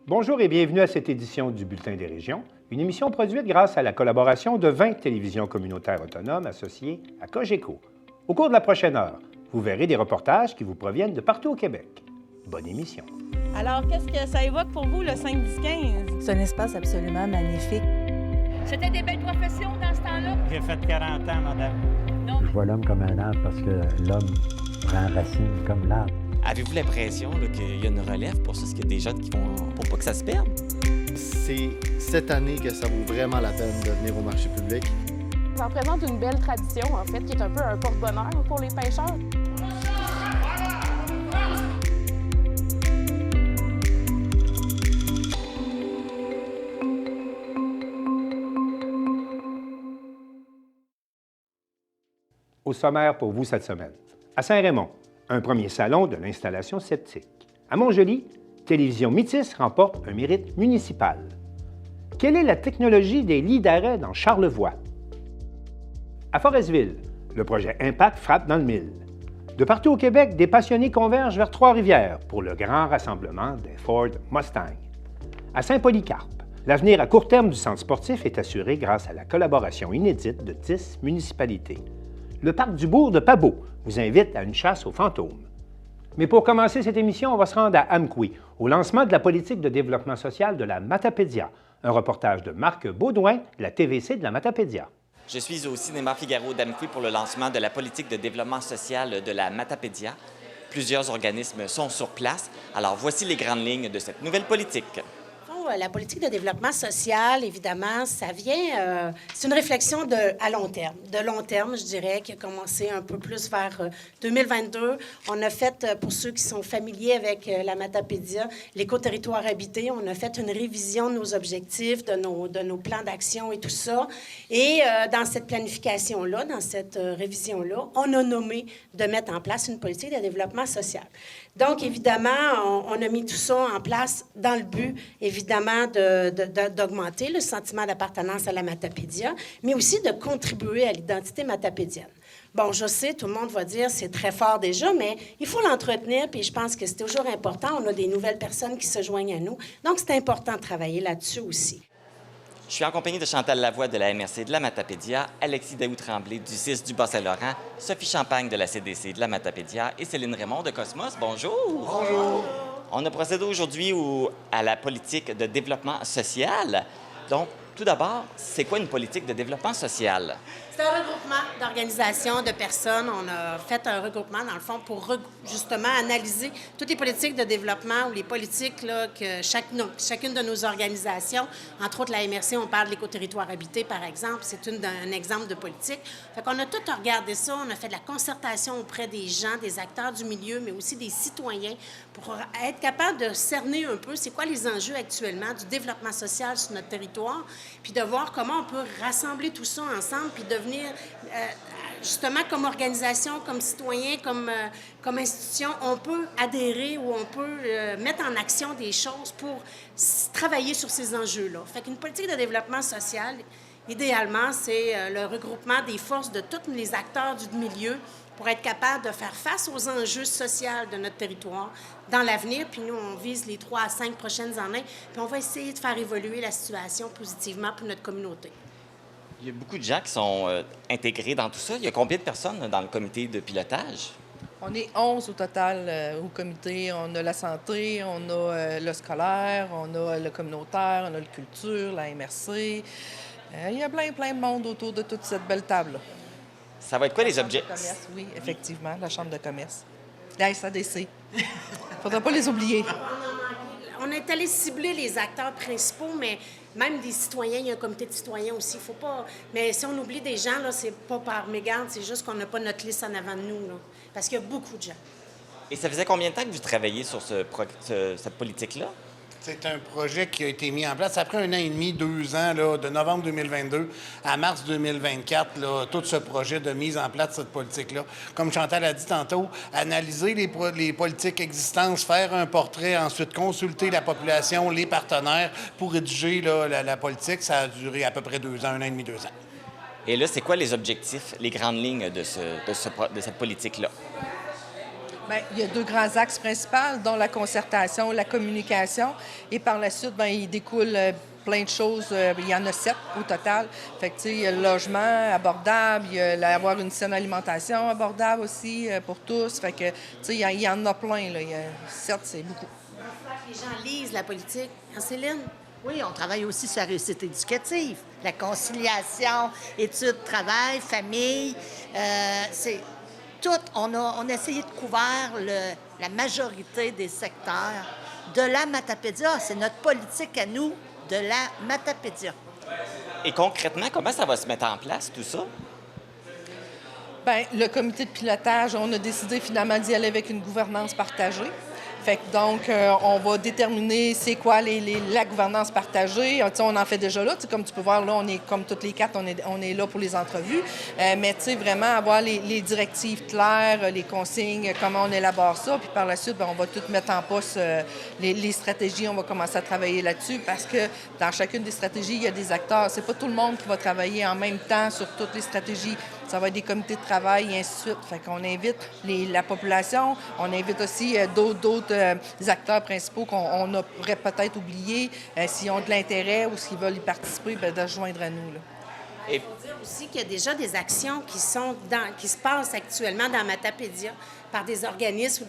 Bonjour et bienvenue à cette édition du Bulletin des régions, une émission produite grâce à la collaboration de 20 télévisions communautaires autonomes associées à Cogeco. Au cours de la prochaine heure, vous verrez des reportages qui vous proviennent de partout au Québec. Bonne émission. Alors, qu'est-ce que ça évoque pour vous, le 5-10-15? C'est un espace absolument magnifique. C'était des belles professions dans ce temps-là? J'ai fait 40 ans, madame. Non. Je vois l'homme comme un arbre parce que l'homme prend racine comme l'arbre. Avez-vous l'impression qu'il y a une relève pour ça? Est-ce qu'il y a des jeunes qui vont... pour pas que ça se perde? C'est cette année que ça vaut vraiment la peine de venir au marché public. Ça représente une belle tradition, en fait, qui est un peu un porte-bonheur pour les pêcheurs. Au sommaire pour vous cette semaine. À Saint-Raymond, un premier salon de l'installation sceptique. À Montjoly, Télévision Métis remporte un mérite municipal. Quelle est la technologie des lits d'arrêt dans Charlevoix? À Forestville, le projet Impact frappe dans le mille. De partout au Québec, des passionnés convergent vers Trois-Rivières pour le grand rassemblement des Ford Mustang. À Saint-Polycarpe, l'avenir à court terme du centre sportif est assuré grâce à la collaboration inédite de 10 municipalités. Le parc du bourg de Pabot vous invite à une chasse aux fantômes. Mais pour commencer cette émission, on va se rendre à Amqui, au lancement de la politique de développement social de la Matapédia. Un reportage de Marc Baudouin, de la TVC de la Matapédia. Je suis au Cinéma Figaro d'Amqui pour le lancement de la politique de développement social de la Matapédia. Plusieurs organismes sont sur place. Alors, voici les grandes lignes de cette nouvelle politique. La politique de développement social, évidemment, ça vient... c'est une réflexion à long terme. De long terme, je dirais, qui a commencé un peu plus vers 2022. On a fait, pour ceux qui sont familiers avec la Matapédia, l'éco-territoire habité, on a fait une révision de nos objectifs, de nos plans d'action et tout ça. Et dans cette planification-là, dans cette révision-là, on a nommé de mettre en place une politique de développement social. Donc, évidemment, on a mis tout ça en place dans le but, évidemment, d'augmenter le sentiment d'appartenance à la Matapédia, mais aussi de contribuer à l'identité matapédienne. Bon, je sais, tout le monde va dire c'est très fort déjà, mais il faut l'entretenir, puis je pense que c'est toujours important. On a des nouvelles personnes qui se joignent à nous, donc c'est important de travailler là-dessus aussi. Je suis en compagnie de Chantal Lavoie de la MRC de la Matapédia, Alexis Daou-Tremblay du CIS du Bas-Saint-Laurent, Sophie Champagne de la CDC de la Matapédia et Céline Raymond de Cosmos. Bonjour! Bonjour! On a procédé aujourd'hui à la politique de développement social. Donc, tout d'abord, c'est quoi une politique de développement social? C'est un regroupement d'organisations, de personnes. On a fait un regroupement, dans le fond, pour justement analyser toutes les politiques de développement ou les politiques là, que chacune de nos organisations, entre autres la MRC, on parle de l'éco-territoire habité, par exemple, c'est un exemple de politique. Fait qu'on a tout regardé ça, on a fait de la concertation auprès des gens, des acteurs du milieu, mais aussi des citoyens, pour être capable de cerner un peu c'est quoi les enjeux actuellement du développement social sur notre territoire, puis de voir comment on peut rassembler tout ça ensemble, puis devenir justement, comme organisation, comme citoyen, comme institution, on peut adhérer ou on peut mettre en action des choses pour travailler sur ces enjeux-là. Fait qu'une politique de développement social, idéalement, c'est le regroupement des forces de tous les acteurs du milieu pour être capable de faire face aux enjeux sociaux de notre territoire dans l'avenir. Puis nous, on vise les 3 à 5 prochaines années, puis on va essayer de faire évoluer la situation positivement pour notre communauté. Il y a beaucoup de gens qui sont intégrés dans tout ça. Il y a combien de personnes dans le comité de pilotage? On est 11 au total au comité. On a la santé, on a le scolaire, on a le communautaire, on a le culture, la MRC. Il y a plein de monde autour de toute cette belle table-là. Ça va être quoi les objectifs? Oui, effectivement, la Chambre de commerce. La SADC. Il ne faudra pas les oublier. On est allé cibler les acteurs principaux, mais même des citoyens, il y a un comité de citoyens aussi. Faut pas. Mais si on oublie des gens, là, c'est pas par mégarde, c'est juste qu'on n'a pas notre liste en avant de nous, là, parce qu'il y a beaucoup de gens. Et ça faisait combien de temps que vous travailliez sur cette politique-là? C'est un projet qui a été mis en place après 1 an et demi, 2 ans, là, de novembre 2022 à mars 2024, là, tout ce projet de mise en place de cette politique-là. Comme Chantal a dit tantôt, analyser les politiques existantes, faire un portrait, ensuite consulter la population, les partenaires pour rédiger là, la politique. Ça a duré à peu près 2 ans, 1 an et demi, 2 ans. Et là, c'est quoi les objectifs, les grandes lignes de cette politique-là? Bien, il y a 2 grands axes principaux, dont la concertation, la communication. Et par la suite, bien, il découle plein de choses. Il y en a 7 au total. Fait que, tu sais, il y a le logement abordable, il y a avoir une saine alimentation abordable aussi pour tous. Fait que, tu sais, il y en a plein, là. 7, c'est beaucoup. Les gens lisent la politique. Hein, Céline? Oui, on travaille aussi sur la réussite éducative, la conciliation, études, travail, famille. C'est tout. On a essayé de couvrir la majorité des secteurs de la Matapédia. C'est notre politique à nous de la Matapédia. Et concrètement, comment ça va se mettre en place, tout ça? Bien, le comité de pilotage, on a décidé finalement d'y aller avec une gouvernance partagée. Fait que donc, on va déterminer c'est quoi la gouvernance partagée. On en fait déjà là. Comme tu peux voir, là, on est comme toutes les 4, on est là pour les entrevues. Mais tu sais, vraiment avoir les directives claires, les consignes, comment on élabore ça. Puis par la suite, bien, on va tout mettre en place les stratégies. On va commencer à travailler là-dessus parce que dans chacune des stratégies, il y a des acteurs. C'est pas tout le monde qui va travailler en même temps sur toutes les stratégies. Ça va être des comités de travail et ainsi de suite. Fait qu'on invite la population, on invite aussi d'autres acteurs principaux qu'on aurait peut-être oubliés. S'ils ont de l'intérêt ou s'ils veulent y participer, bien, de se joindre à nous, là. Il faut dire aussi qu'il y a déjà des actions qui se passent actuellement dans Matapédia par des organismes ou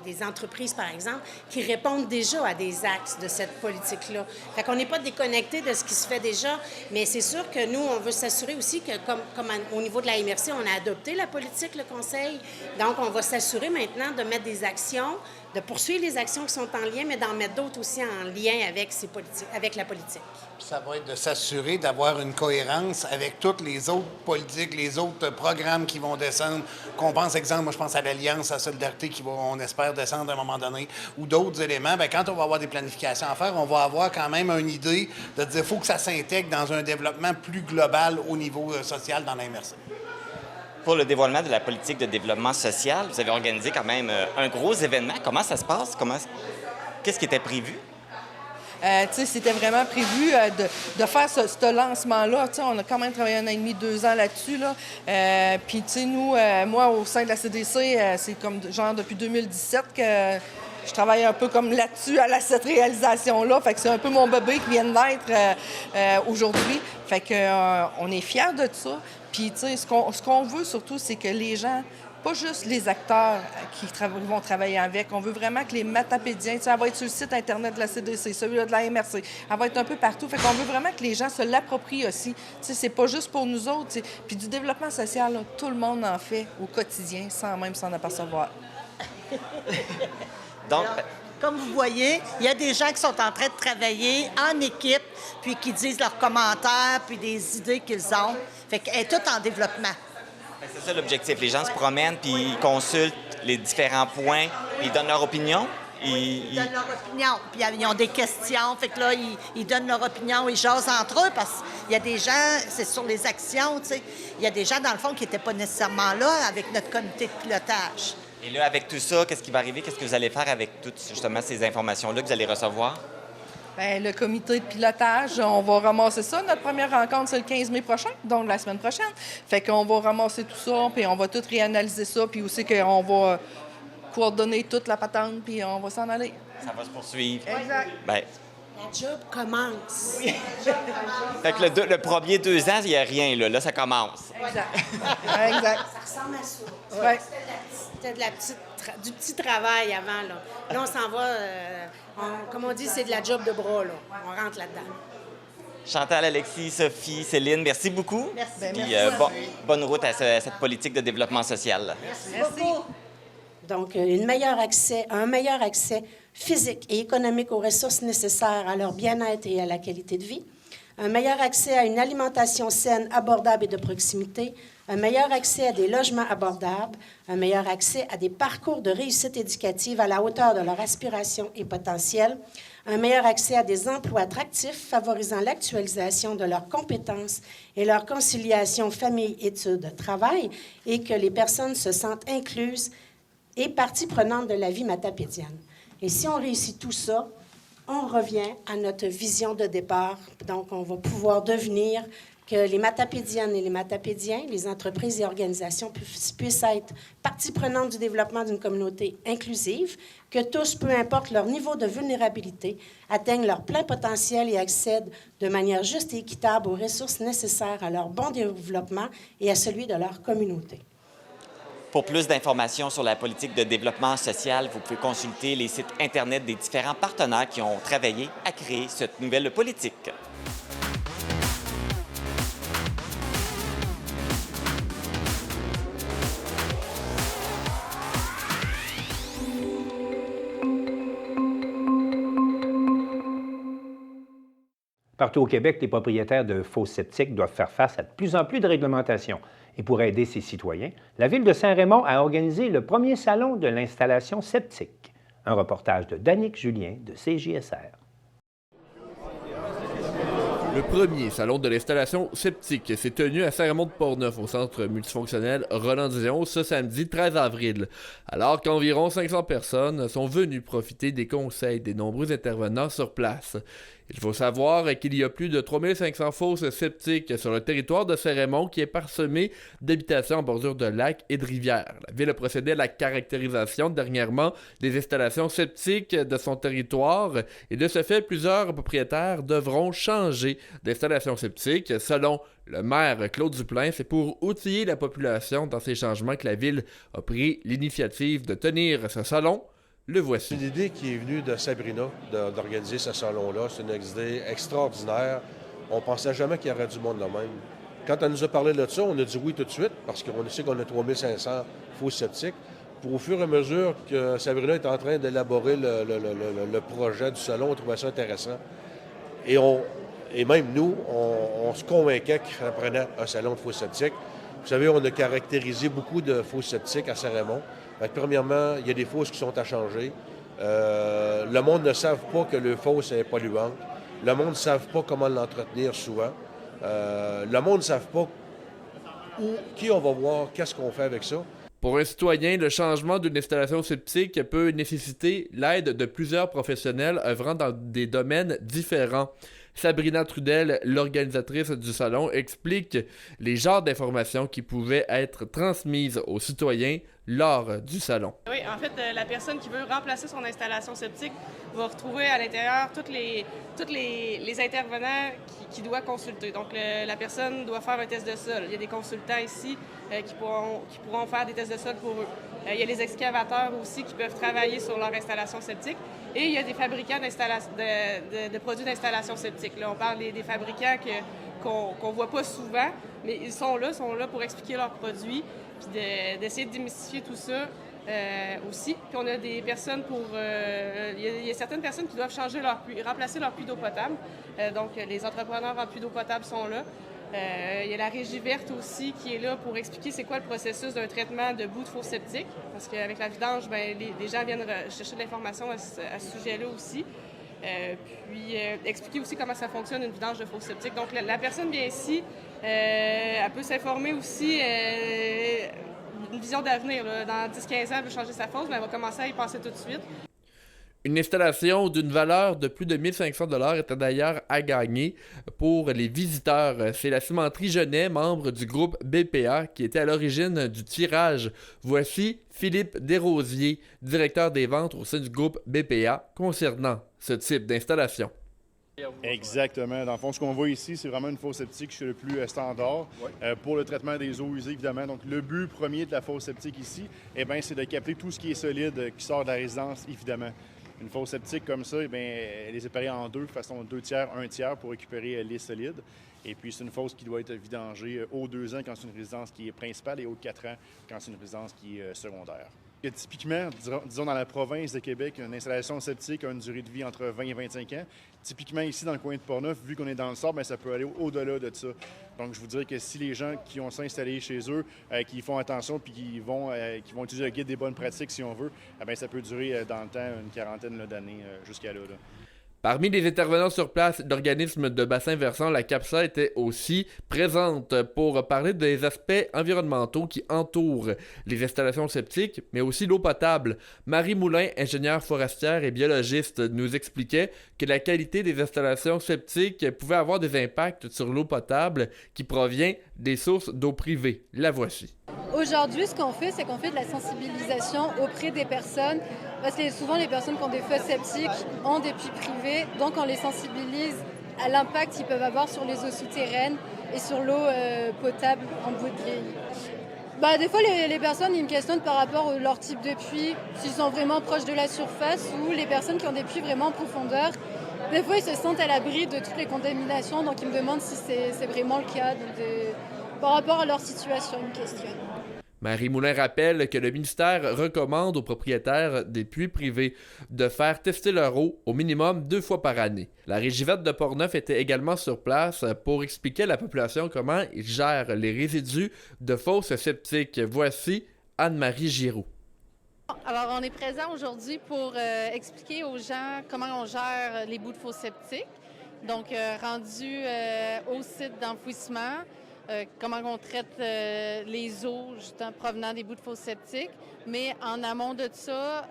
des entreprises, par exemple, qui répondent déjà à des axes de cette politique-là. Fait qu'on n'est pas déconnecté de ce qui se fait déjà, mais c'est sûr que nous, on veut s'assurer aussi que, comme au niveau de la MRC, on a adopté la politique, le Conseil. Donc, on va s'assurer maintenant de mettre des actions, de poursuivre les actions qui sont en lien, mais d'en mettre d'autres aussi en lien avec la politique. Ça va être de s'assurer d'avoir une cohérence avec toutes les autres politiques, les autres programmes qui vont descendre. Qu'on pense, exemple, moi je pense à l'Alliance, à la Solidarité qui va, on espère, descendre à un moment donné, ou d'autres éléments. Bien, quand on va avoir des planifications à faire, on va avoir quand même une idée de dire qu'il faut que ça s'intègre dans un développement plus global au niveau social dans la MRC. Pour le dévoilement de la politique de développement social, vous avez organisé quand même un gros événement. Comment ça se passe? Qu'est-ce qui était prévu? C'était vraiment prévu de faire ce lancement-là. On a quand même travaillé 1 an et demi, 2 ans là-dessus. Là. Puis, nous, moi, au sein de la CDC, c'est comme genre depuis 2017 que je travaille un peu comme là-dessus, à cette réalisation-là. Fait que c'est un peu mon bébé qui vient de naître aujourd'hui. Fait que on est fiers de ça. Puis, ce qu'on veut surtout, c'est que les gens, pas juste les acteurs qui vont travailler avec, on veut vraiment que les Matapédiens, elle va être sur le site Internet de la CDC, celui-là de la MRC, elle va être un peu partout. Fait qu'on veut vraiment que les gens se l'approprient aussi. C'est pas juste pour nous autres. Puis du développement social, là, tout le monde en fait au quotidien sans même s'en apercevoir. Donc, alors, comme vous voyez, il y a des gens qui sont en train de travailler en équipe, puis qui disent leurs commentaires, puis des idées qu'ils ont. Fait qu'elle est toute en développement. C'est ça l'objectif. Les gens se promènent, puis ils consultent les différents points, puis ils donnent leur opinion. Ils donnent leur opinion, puis ils ont des questions. Fait que là, ils donnent leur opinion, ils jasent entre eux, parce qu'il y a des gens, c'est sur les actions, tu sais. Il y a des gens, dans le fond, qui n'étaient pas nécessairement là avec notre comité de pilotage. Et là, avec tout ça, qu'est-ce qui va arriver? Qu'est-ce que vous allez faire avec toutes, justement, ces informations-là que vous allez recevoir? Bien, le comité de pilotage, on va ramasser ça. Notre première rencontre, c'est le 15 mai prochain, donc la semaine prochaine. Fait qu'on va ramasser tout ça, puis on va tout réanalyser ça, puis aussi qu'on va coordonner toute la patente, puis on va s'en aller. Ça va se poursuivre. Exact. Bien. La job commence. Oui. Fait que le premier 2 ans, il n'y a rien, là. Là, ça commence. Exact. Exact. Ça ressemble à ça. Ouais. C'était du petit travail avant, là. Là, on s'en va, comme on dit, c'est de la job de bras, là. On rentre là-dedans. Chantal, Alexis, Sophie, Céline, merci beaucoup. Merci. Puis bonne route à cette politique de développement social. Merci beaucoup. Donc, un meilleur accès physique et économique aux ressources nécessaires à leur bien-être et à la qualité de vie, un meilleur accès à une alimentation saine, abordable et de proximité, un meilleur accès à des logements abordables, un meilleur accès à des parcours de réussite éducative à la hauteur de leurs aspirations et potentiels, un meilleur accès à des emplois attractifs favorisant l'actualisation de leurs compétences et leur conciliation famille-études-travail, et que les personnes se sentent incluses et partie prenante de la vie matapédienne. Et si on réussit tout ça, on revient à notre vision de départ. Donc, on va pouvoir devenir que les matapédiennes et les matapédiens, les entreprises et organisations puissent être partie prenante du développement d'une communauté inclusive, que tous, peu importe leur niveau de vulnérabilité, atteignent leur plein potentiel et accèdent de manière juste et équitable aux ressources nécessaires à leur bon développement et à celui de leur communauté. Pour plus d'informations sur la politique de développement social, vous pouvez consulter les sites Internet des différents partenaires qui ont travaillé à créer cette nouvelle politique. Partout au Québec, les propriétaires de fosses septiques doivent faire face à de plus en plus de réglementations. Et pour aider ces citoyens, la Ville de Saint-Raymond a organisé le premier salon de l'installation septique. Un reportage de Danick Julien de CJSR. Le premier salon de l'installation septique s'est tenu à Saint-Raymond-de-Portneuf au centre multifonctionnel Roland-Dion ce samedi 13 avril, alors qu'environ 500 personnes sont venues profiter des conseils des nombreux intervenants sur place. Il faut savoir qu'il y a plus de 3500 fosses septiques sur le territoire de Saint-Raymond qui est parsemé d'habitations en bordure de lacs et de rivières. La Ville a procédé à la caractérisation dernièrement des installations septiques de son territoire et de ce fait, plusieurs propriétaires devront changer d'installation septique. Selon le maire Claude Duplain, c'est pour outiller la population dans ces changements que la Ville a pris l'initiative de tenir ce salon. Le voici. C'est une idée qui est venue de Sabrina d'organiser ce salon-là. C'est une idée extraordinaire. On ne pensait jamais qu'il y aurait du monde là même. Quand elle nous a parlé de ça, on a dit oui tout de suite parce qu'on sait qu'on a 3500 fosses septiques. Pour au fur et à mesure que Sabrina est en train d'élaborer le projet du salon, on trouvait ça intéressant. Et même nous, on se convainquait qu'il prenait un salon de fosses septiques. Vous savez, on a caractérisé beaucoup de fosses septiques à Saint-Raymond. Premièrement, il y a des fosses qui sont à changer. Le monde ne savent pas que le fosse est polluante. Le monde ne savent pas comment l'entretenir souvent. Le monde ne savent pas qui on va voir, qu'est-ce qu'on fait avec ça. Pour un citoyen, le changement d'une installation septique peut nécessiter l'aide de plusieurs professionnels œuvrant dans des domaines différents. Sabrina Trudel, l'organisatrice du salon, explique les genres d'informations qui pouvaient être transmises aux citoyens lors du salon. Oui, en fait, la personne qui veut remplacer son installation septique va retrouver à l'intérieur tous les intervenants qui doit consulter. Donc, la personne doit faire un test de sol. Il y a des consultants ici qui pourront faire des tests de sol pour eux. Il y a les excavateurs aussi qui peuvent travailler sur leur installation septique. Et il y a des fabricants de produits d'installation septique. Là, on parle des fabricants qu'on ne voit pas souvent, mais ils sont là pour expliquer leurs produits, puis d'essayer de démystifier tout ça aussi. Puis on a des personnes il y a certaines personnes qui doivent remplacer leur puits d'eau potable. Donc, les entrepreneurs en puits d'eau potable sont là. Il y a la Régie verte aussi qui est là pour expliquer c'est quoi le processus d'un traitement de boue de fosse septique. Parce qu'avec la vidange, les gens viennent chercher de l'information à ce sujet-là aussi. Puis expliquer aussi comment ça fonctionne une vidange de fosse septique. Donc la personne vient ici, elle peut s'informer aussi une vision d'avenir. Dans 10-15 ans, elle veut changer sa fosse, mais elle va commencer à y penser tout de suite. Une installation d'une valeur de plus de 1500 $ était d'ailleurs à gagner pour les visiteurs. C'est la cimenterie Genet, membre du groupe BPA, qui était à l'origine du tirage. Voici Philippe Desrosiers, directeur des ventes au sein du groupe BPA, concernant ce type d'installation. Exactement. Dans le fond, ce qu'on voit ici, c'est vraiment une fosse septique le plus standard pour le traitement des eaux usées, évidemment. Donc, le but premier de la fosse septique ici, c'est de capter tout ce qui est solide qui sort de la résidence, évidemment. Une fosse septique comme ça, elle est séparée en deux, façon 2 tiers, 1 tiers pour récupérer les solides. Et puis, c'est une fosse qui doit être vidangée aux 2 ans quand c'est une résidence qui est principale et aux 4 ans quand c'est une résidence qui est secondaire. Et typiquement, disons dans la province de Québec, une installation septique a une durée de vie entre 20 et 25 ans. Typiquement ici, dans le coin de Portneuf, vu qu'on est dans le sable, ça peut aller au-delà de ça. Donc, je vous dirais que si les gens qui ont ça installé chez eux, qui font attention puis qui vont utiliser le guide des bonnes pratiques, si on veut, ça peut durer dans le temps une quarantaine d'années jusqu'à là. Parmi les intervenants sur place, l'organisme de bassin versant, la CAPSA, était aussi présente pour parler des aspects environnementaux qui entourent les installations septiques, mais aussi l'eau potable. Marie Moulin, ingénieure forestière et biologiste, nous expliquait que la qualité des installations septiques pouvait avoir des impacts sur l'eau potable qui provient des sources d'eau privée. La voici. Aujourd'hui, ce qu'on fait, c'est qu'on fait de la sensibilisation auprès des personnes, parce que souvent les personnes qui ont des fosses septiques ont des puits privés, donc on les sensibilise à l'impact qu'ils peuvent avoir sur les eaux souterraines et sur l'eau potable en bout de grille. Des fois, les personnes, ils me questionnent par rapport à leur type de puits, s'ils sont vraiment proches de la surface, ou les personnes qui ont des puits vraiment en profondeur. Des fois, ils se sentent à l'abri de toutes les contaminations, donc ils me demandent si c'est vraiment le cas. Par rapport à leur situation, ils me questionnent. Marie Moulin rappelle que le ministère recommande aux propriétaires des puits privés de faire tester leur eau au minimum 2 fois par année. La Régivette de Portneuf était également sur place pour expliquer à la population comment ils gèrent les résidus de fosses septiques. Voici Anne-Marie Giroux. Alors, on est présent aujourd'hui pour expliquer aux gens comment on gère les bouts de fosses septiques. Donc, rendu au site d'enfouissement, comment on traite les eaux provenant des bouts de fosses septiques. Mais en amont de ça,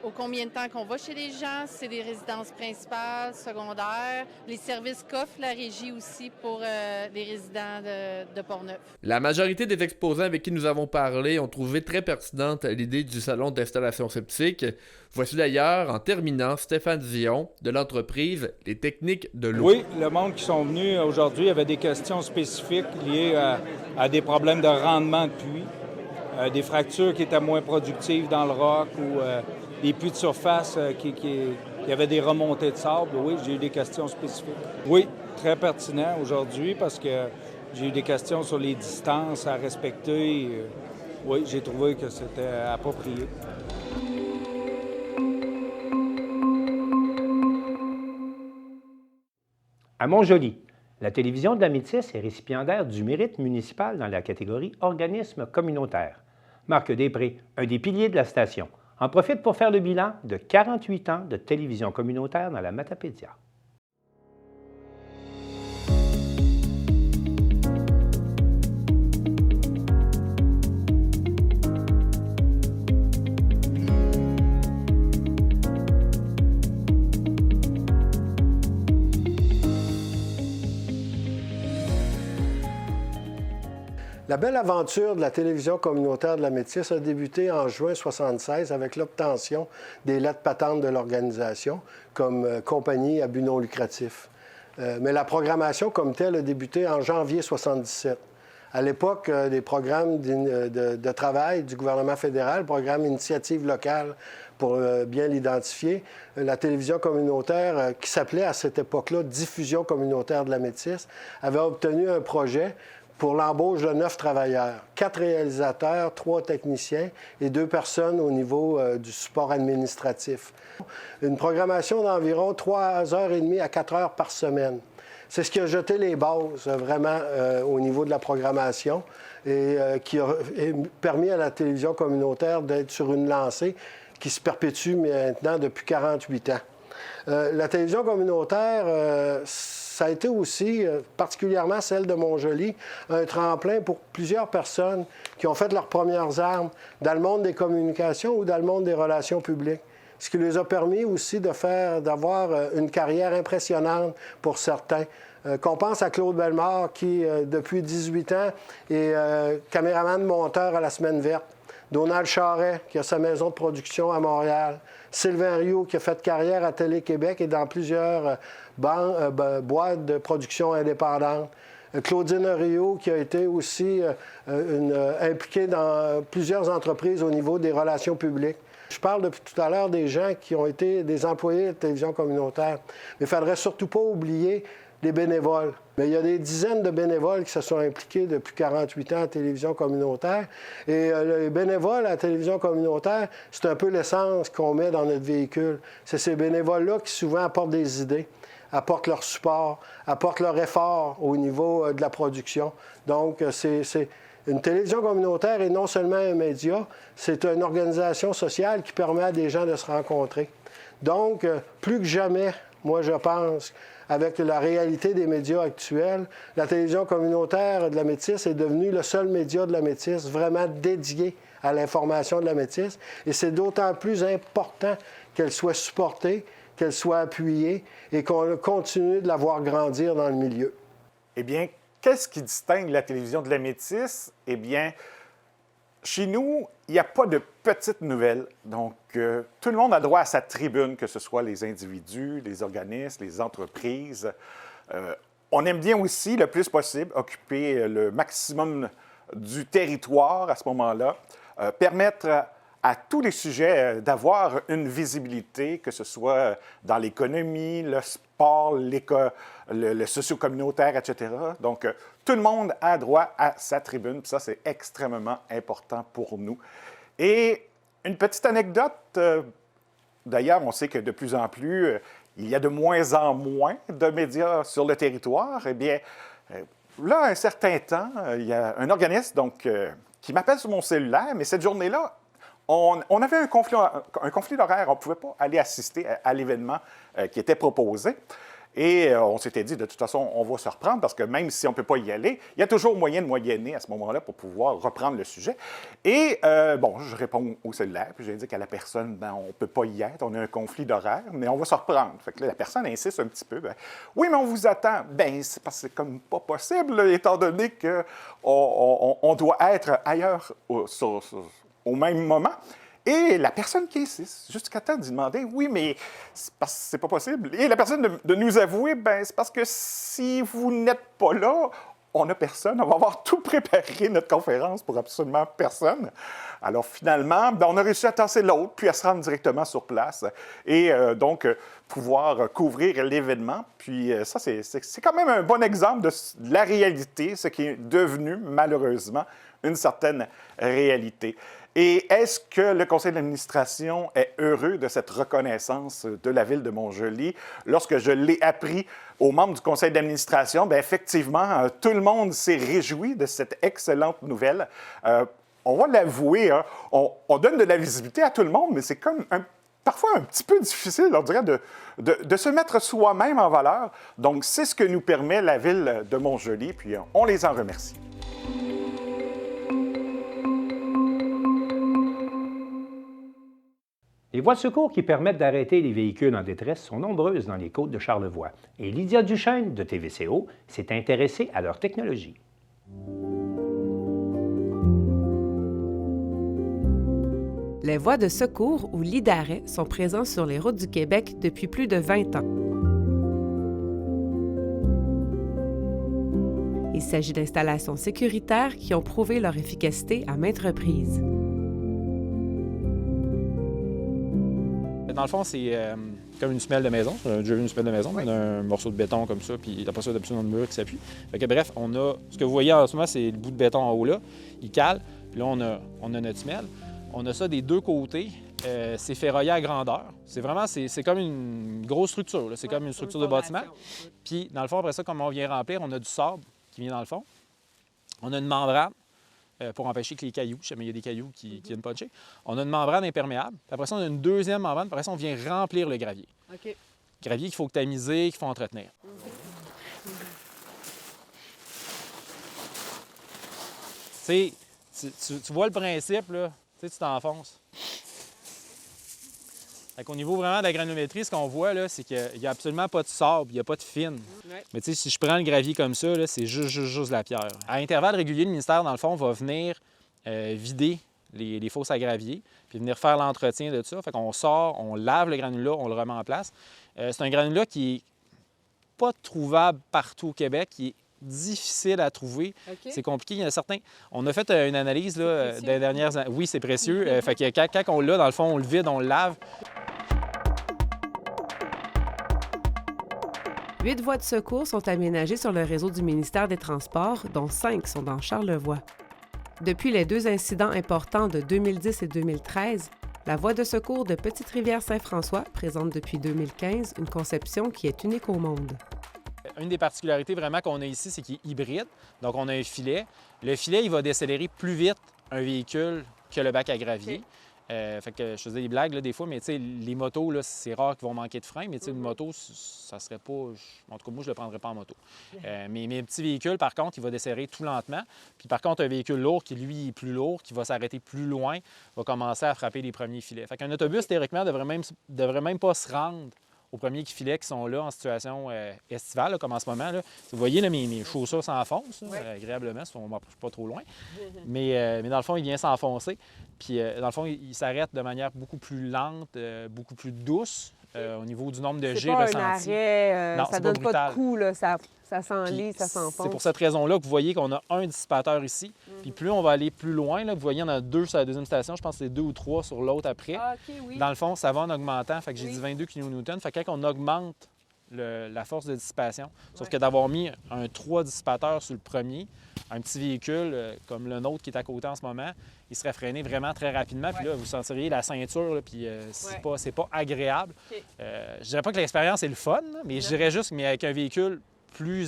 au combien de temps qu'on va chez les gens, c'est des résidences principales, secondaires, les services qu'offre la régie aussi pour les résidents de Portneuf. La majorité des exposants avec qui nous avons parlé ont trouvé très pertinente l'idée du salon d'installation septique. Voici d'ailleurs, en terminant, Stéphane Dion de l'entreprise Les Techniques de l'eau. Oui, le monde qui sont venus aujourd'hui avait des questions spécifiques liées à des problèmes de rendement de puits. Des fractures qui étaient moins productives dans le roc ou des puits de surface qui avaient des remontées de sable. Oui, j'ai eu des questions spécifiques. Oui, très pertinent aujourd'hui parce que j'ai eu des questions sur les distances à respecter. Oui, j'ai trouvé que c'était approprié. À Montjoly, la télévision de la Métisse est récipiendaire du mérite municipal dans la catégorie organisme communautaire. Marc Després, un des piliers de la station, en profite pour faire le bilan de 48 ans de télévision communautaire dans la Matapédia. La belle aventure de la télévision communautaire de la Métisse a débuté en juin 1976 avec l'obtention des lettres patentes de l'organisation comme compagnie à but non lucratif. Mais la programmation comme telle a débuté en janvier 1977. À l'époque, des programmes de travail du gouvernement fédéral, programme Initiative locale pour bien l'identifier, la télévision communautaire, qui s'appelait à cette époque-là Diffusion communautaire de la Métisse, avait obtenu un projet pour l'embauche de 9 travailleurs, 4 réalisateurs, 3 techniciens et 2 personnes au niveau du support administratif. Une programmation d'environ 3h30 à 4 heures par semaine. C'est ce qui a jeté les bases vraiment au niveau de la programmation et qui a permis à la télévision communautaire d'être sur une lancée qui se perpétue maintenant depuis 48 ans. La télévision communautaire, ça a été aussi, particulièrement celle de Montjoly, un tremplin pour plusieurs personnes qui ont fait leurs premières armes dans le monde des communications ou dans le monde des relations publiques. Ce qui les a permis aussi d'avoir une carrière impressionnante pour certains. Qu'on pense à Claude Bellemare qui, depuis 18 ans, est caméraman monteur à la Semaine verte. Donald Charret, qui a sa maison de production à Montréal. Sylvain Rioux, qui a fait carrière à Télé-Québec et dans plusieurs boîtes de production indépendantes. Claudine Rioux, qui a été aussi impliquée dans plusieurs entreprises au niveau des relations publiques. Je parle depuis tout à l'heure des gens qui ont été des employés de télévision communautaire. Mais il ne faudrait surtout pas oublier les bénévoles. Mais il y a des dizaines de bénévoles qui se sont impliqués depuis 48 ans en télévision communautaire. Et les bénévoles à la télévision communautaire, c'est un peu l'essence qu'on met dans notre véhicule. C'est ces bénévoles-là qui souvent apportent des idées, apportent leur support, apportent leur effort au niveau de la production. Donc, c'est une télévision communautaire et non seulement un média, c'est une organisation sociale qui permet à des gens de se rencontrer. Donc, plus que jamais, Moi, je pense, avec la réalité des médias actuels, la télévision communautaire de la Métisse est devenue le seul média de la Métisse vraiment dédié à l'information de la Métisse. Et c'est d'autant plus important qu'elle soit supportée, qu'elle soit appuyée et qu'on continue de la voir grandir dans le milieu. Eh bien, qu'est-ce qui distingue la télévision de la Métisse? Eh bien, chez nous, il n'y a pas de petites nouvelles. Donc, tout le monde a droit à sa tribune, que ce soit les individus, les organismes, les entreprises. On aime bien aussi, le plus possible, occuper le maximum du territoire à ce moment-là, permettre à tous les sujets d'avoir une visibilité, que ce soit dans l'économie, le sport, le socio-communautaire, etc. Donc, tout le monde a droit à sa tribune, puis ça, c'est extrêmement important pour nous. Et une petite anecdote, d'ailleurs, on sait que de plus en plus, il y a de moins en moins de médias sur le territoire. Eh bien, là, un certain temps, il y a un organisme donc, qui m'appelle sur mon cellulaire, mais cette journée-là, on avait un conflit d'horaire. On ne pouvait pas aller assister à l'événement qui était proposé. Et on s'était dit, de toute façon, on va se reprendre parce que même si on ne peut pas y aller, il y a toujours moyen de moyenner à ce moment-là pour pouvoir reprendre le sujet. Et bon, je réponds au cellulaire, puis j'indique à la personne, ben, on ne peut pas y être, on a un conflit d'horaire, mais on va se reprendre. Fait que là, la personne insiste un petit peu. Ben, oui, mais on vous attend. Ben, c'est parce que c'est comme pas possible, là, étant donné qu'on doit être ailleurs au même moment. Et la personne qui insiste, jusqu'à temps d'y demander, oui, mais c'est parce que c'est pas possible. Et la personne de nous avouer, ben c'est parce que si vous n'êtes pas là, on n'a personne. On va avoir tout préparé, notre conférence, pour absolument personne. Alors finalement, ben, on a réussi à tasser l'autre, puis à se rendre directement sur place et donc pouvoir couvrir l'événement. Puis ça, c'est quand même un bon exemple de la réalité, ce qui est devenu, malheureusement, une certaine réalité. Et est-ce que le conseil d'administration est heureux de cette reconnaissance de la ville de Montjoly? Lorsque je l'ai appris aux membres du conseil d'administration, bien, effectivement, tout le monde s'est réjoui de cette excellente nouvelle. On va l'avouer, hein, on donne de la visibilité à tout le monde, mais c'est comme parfois un petit peu difficile, on dirait, de se mettre soi-même en valeur. Donc, c'est ce que nous permet la ville de Montjoly, puis on les en remercie. Les voies de secours qui permettent d'arrêter les véhicules en détresse sont nombreuses dans les côtes de Charlevoix. Et Lydia Duchesne de TVCO s'est intéressée à leur technologie. Les voies de secours ou lits d'arrêt sont présents sur les routes du Québec depuis plus de 20 ans. Il s'agit d'installations sécuritaires qui ont prouvé leur efficacité à maintes reprises. Dans le fond, c'est comme une semelle de maison. On a déjà vu une semelle de maison. Oui. On a un morceau de béton comme ça, puis après ça, on a besoin d'un mur qui s'appuie. Fait que, bref, on a ce que vous voyez en ce moment, c'est le bout de béton en haut là. Il cale. Puis là, on a notre semelle. On a ça des deux côtés. C'est ferraillé à grandeur. C'est vraiment, c'est comme une grosse structure. C'est comme une structure de bâtiment. Puis, dans le fond, après ça, comme on vient remplir, on a du sable qui vient dans le fond. On a une membrane pour empêcher que les cailloux, je sais, mais il y a des cailloux qui viennent puncher. On a une membrane imperméable. Puis après ça, on a une deuxième membrane. Puis après ça, on vient remplir le gravier. OK. Gravier qu'il faut tamiser, qu'il faut entretenir. Tu vois le principe, là. Tu t'enfonces. Au niveau vraiment de la granulométrie, ce qu'on voit, là, c'est qu'il n'y a absolument pas de sable, il n'y a pas de fine. Ouais. Mais si je prends le gravier comme ça, là, c'est juste la pierre. À intervalles réguliers, le ministère, dans le fond, va venir vider les fosses à gravier, puis venir faire l'entretien de ça. Fait qu'on sort, on lave le granulat, on le remet en place. C'est un granulat qui n'est pas trouvable partout au Québec, qui est difficile à trouver. Okay. C'est compliqué. Il y en a certains. On a fait une analyse là, des dernières années. Oui, c'est précieux. Fait que quand on l'a, dans le fond, on le vide, on le lave. 8 voies de secours sont aménagées sur le réseau du ministère des Transports, dont 5 sont dans Charlevoix. Depuis les 2 incidents importants de 2010 et 2013, la voie de secours de Petite-Rivière-Saint-François présente depuis 2015 une conception qui est unique au monde. Une des particularités vraiment qu'on a ici, c'est qu'il est hybride. Donc, on a un filet. Le filet, il va décélérer plus vite un véhicule que le bac à gravier. Fait que je faisais des blagues là, des fois, mais tu sais, les motos, là, c'est rare qu'ils vont manquer de frein, mais tu sais, une moto, ça serait pas... En tout cas, moi, je le prendrais pas en moto. Mais mes petits véhicules, par contre, il va desserrer tout lentement. Puis par contre, un véhicule lourd qui, lui, est plus lourd, qui va s'arrêter plus loin, va commencer à frapper les premiers filets. Fait qu'un autobus, théoriquement, devrait même pas se rendre aux premiers filets qui sont là en situation estivale, là, comme en ce moment. Là. Vous voyez, là, mes chaussures s'enfoncent, agréablement, si on ne marche pas trop loin. Mais dans le fond, il vient s'enfoncer. Puis, dans le fond, il s'arrête de manière beaucoup plus lente, beaucoup plus douce au niveau du nombre de G ressentis. C'est pas un arrêt, non, ça donne pas pas de coup, là, ça s'enlise, ça s'enfonce. C'est pour cette raison-là que vous voyez qu'on a un dissipateur ici. Puis plus on va aller plus loin, là, vous voyez, on a 2 sur la deuxième station, je pense que c'est 2 ou 3 sur l'autre après. Ah, OK, oui. Dans le fond, ça va en augmentant, fait que j'ai dit 22 kN. Fait que quand on augmente la force de dissipation, sauf que d'avoir mis un 3 dissipateurs sur le premier, un petit véhicule comme le nôtre qui est à côté en ce moment, il serait freiné vraiment très rapidement. Puis là, vous sentiriez la ceinture, là, puis c'est pas agréable. Je dirais pas que l'expérience est le fun, là, mais je dirais juste mais avec un véhicule plus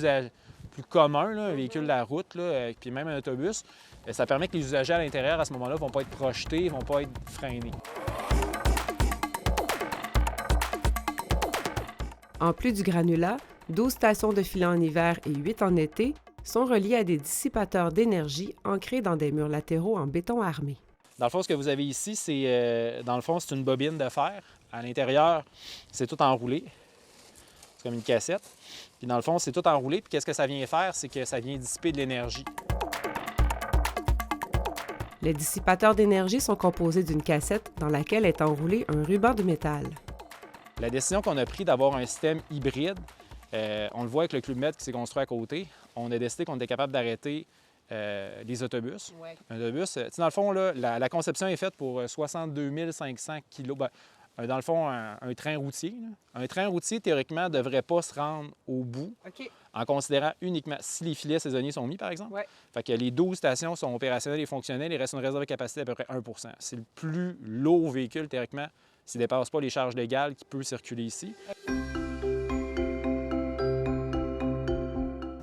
commun, là, un véhicule de la route, là, puis même un autobus, ça permet que les usagers à l'intérieur, à ce moment-là, ne vont pas être projetés, ne vont pas être freinés. En plus du granulat, 12 stations de filets en hiver et 8 en été sont reliées à des dissipateurs d'énergie ancrés dans des murs latéraux en béton armé. Dans le fond, ce que vous avez ici, c'est dans le fond, c'est une bobine de fer. À l'intérieur, c'est tout enroulé. C'est comme une cassette. Puis dans le fond, c'est tout enroulé. Puis qu'est-ce que ça vient faire? C'est que ça vient dissiper de l'énergie. Les dissipateurs d'énergie sont composés d'une cassette dans laquelle est enroulé un ruban de métal. La décision qu'on a prise d'avoir un système hybride, on le voit avec le Club Med qui s'est construit à côté, on a décidé qu'on était capable d'arrêter les autobus. Ouais. Un autobus, dans le fond, là, la conception est faite pour 62 500 kg. Ben, dans le fond, un train routier. Là. Un train routier, théoriquement, ne devrait pas se rendre au bout en considérant uniquement si les filets saisonniers sont mis, par exemple. Ouais. Fait que les 12 stations sont opérationnelles et fonctionnelles. Il reste une réserve de capacité d'à peu près 1 %. C'est le plus lourd véhicule, théoriquement, s'il ne dépasse pas les charges légales qui peut circuler ici.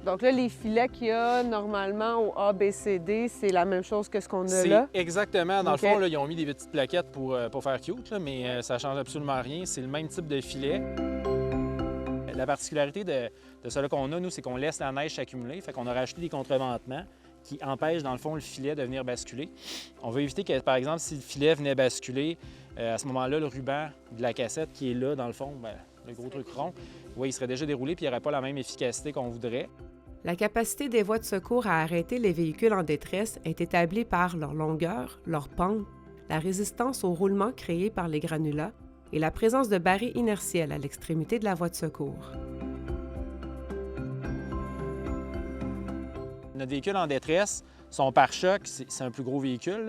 Donc là, les filets qu'il y a normalement au ABCD, c'est la même chose que ce qu'on a là? C'est exactement. Dans le fond, là, ils ont mis des petites plaquettes pour faire cute, là, mais ça ne change absolument rien. C'est le même type de filet. La particularité de celui qu'on a, nous, c'est qu'on laisse la neige s'accumuler. Fait qu'on a rajouté des contreventements qui empêchent, dans le fond, le filet de venir basculer. On veut éviter que, par exemple, si le filet venait basculer, à ce moment-là, le ruban de la cassette qui est là, dans le fond, bien, le gros truc rond, oui, il serait déjà déroulé puis il n'y aurait pas la même efficacité qu'on voudrait. La capacité des voies de secours à arrêter les véhicules en détresse est établie par leur longueur, leur pente, la résistance au roulement créé par les granulats et la présence de barrés inertiels à l'extrémité de la voie de secours. Notre véhicule en détresse, son pare-choc, c'est un plus gros véhicule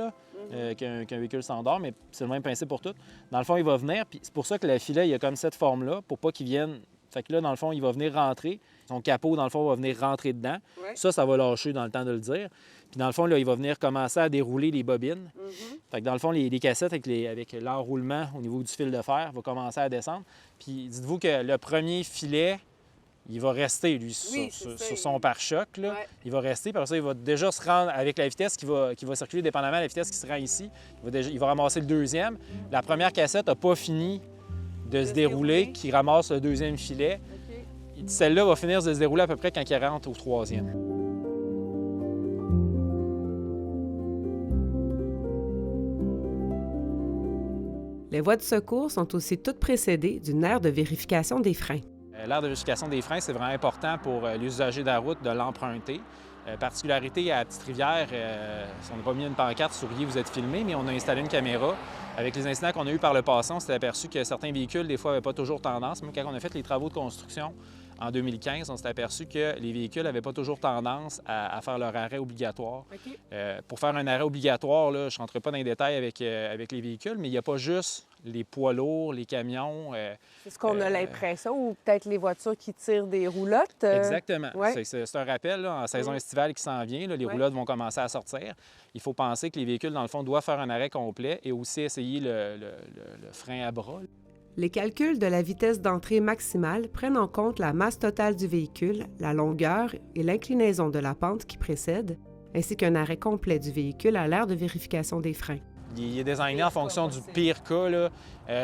là, qu'un véhicule standard, mais c'est le même principe pour tout. Dans le fond, il va venir, puis c'est pour ça que le filet, il a comme cette forme-là, pour pas qu'il vienne... Fait que là, dans le fond, il va venir rentrer. Son capot, dans le fond, va venir rentrer dedans. Ouais. Ça va lâcher dans le temps de le dire. Puis dans le fond, là, il va venir commencer à dérouler les bobines. Fait que dans le fond, les cassettes avec l'enroulement au niveau du fil de fer va commencer à descendre. Puis dites-vous que le premier filet, il va rester, lui, sur son pare-choc. Ouais. Il va rester, parce que ça, il va déjà se rendre avec la vitesse qui va circuler dépendamment de la vitesse qui se rend ici. Il va ramasser le deuxième. La première cassette n'a pas fini de se dérouler, qui ramasse le deuxième filet. Okay. Celle-là va finir de se dérouler à peu près quand il rentre au troisième. Les voies de secours sont aussi toutes précédées d'une aire de vérification des freins. L'aire de vérification des freins, c'est vraiment important pour les usagers de la route de l'emprunter. Particularité à Petite-Rivière, on n'a pas mis une pancarte, souriez, vous êtes filmé, mais on a installé une caméra. Avec les incidents qu'on a eus par le passé, on s'est aperçu que certains véhicules, des fois, n'avaient pas toujours tendance. Même quand on a fait les travaux de construction en 2015, on s'est aperçu que les véhicules n'avaient pas toujours tendance à faire leur arrêt obligatoire. Okay. Pour faire un arrêt obligatoire, là, je ne rentrerai pas dans les détails avec les véhicules, mais il n'y a pas juste les poids lourds, les camions. C'est ce qu'on a l'impression, ou peut-être les voitures qui tirent des roulottes. Exactement. Ouais. C'est un rappel, là, en saison estivale qui s'en vient, là, les roulottes vont commencer à sortir. Il faut penser que les véhicules, dans le fond, doivent faire un arrêt complet et aussi essayer le frein à bras. Les calculs de la vitesse d'entrée maximale prennent en compte la masse totale du véhicule, la longueur et l'inclinaison de la pente qui précède, ainsi qu'un arrêt complet du véhicule à l'aire de vérification des freins. Il est designé en fonction du pire cas, là.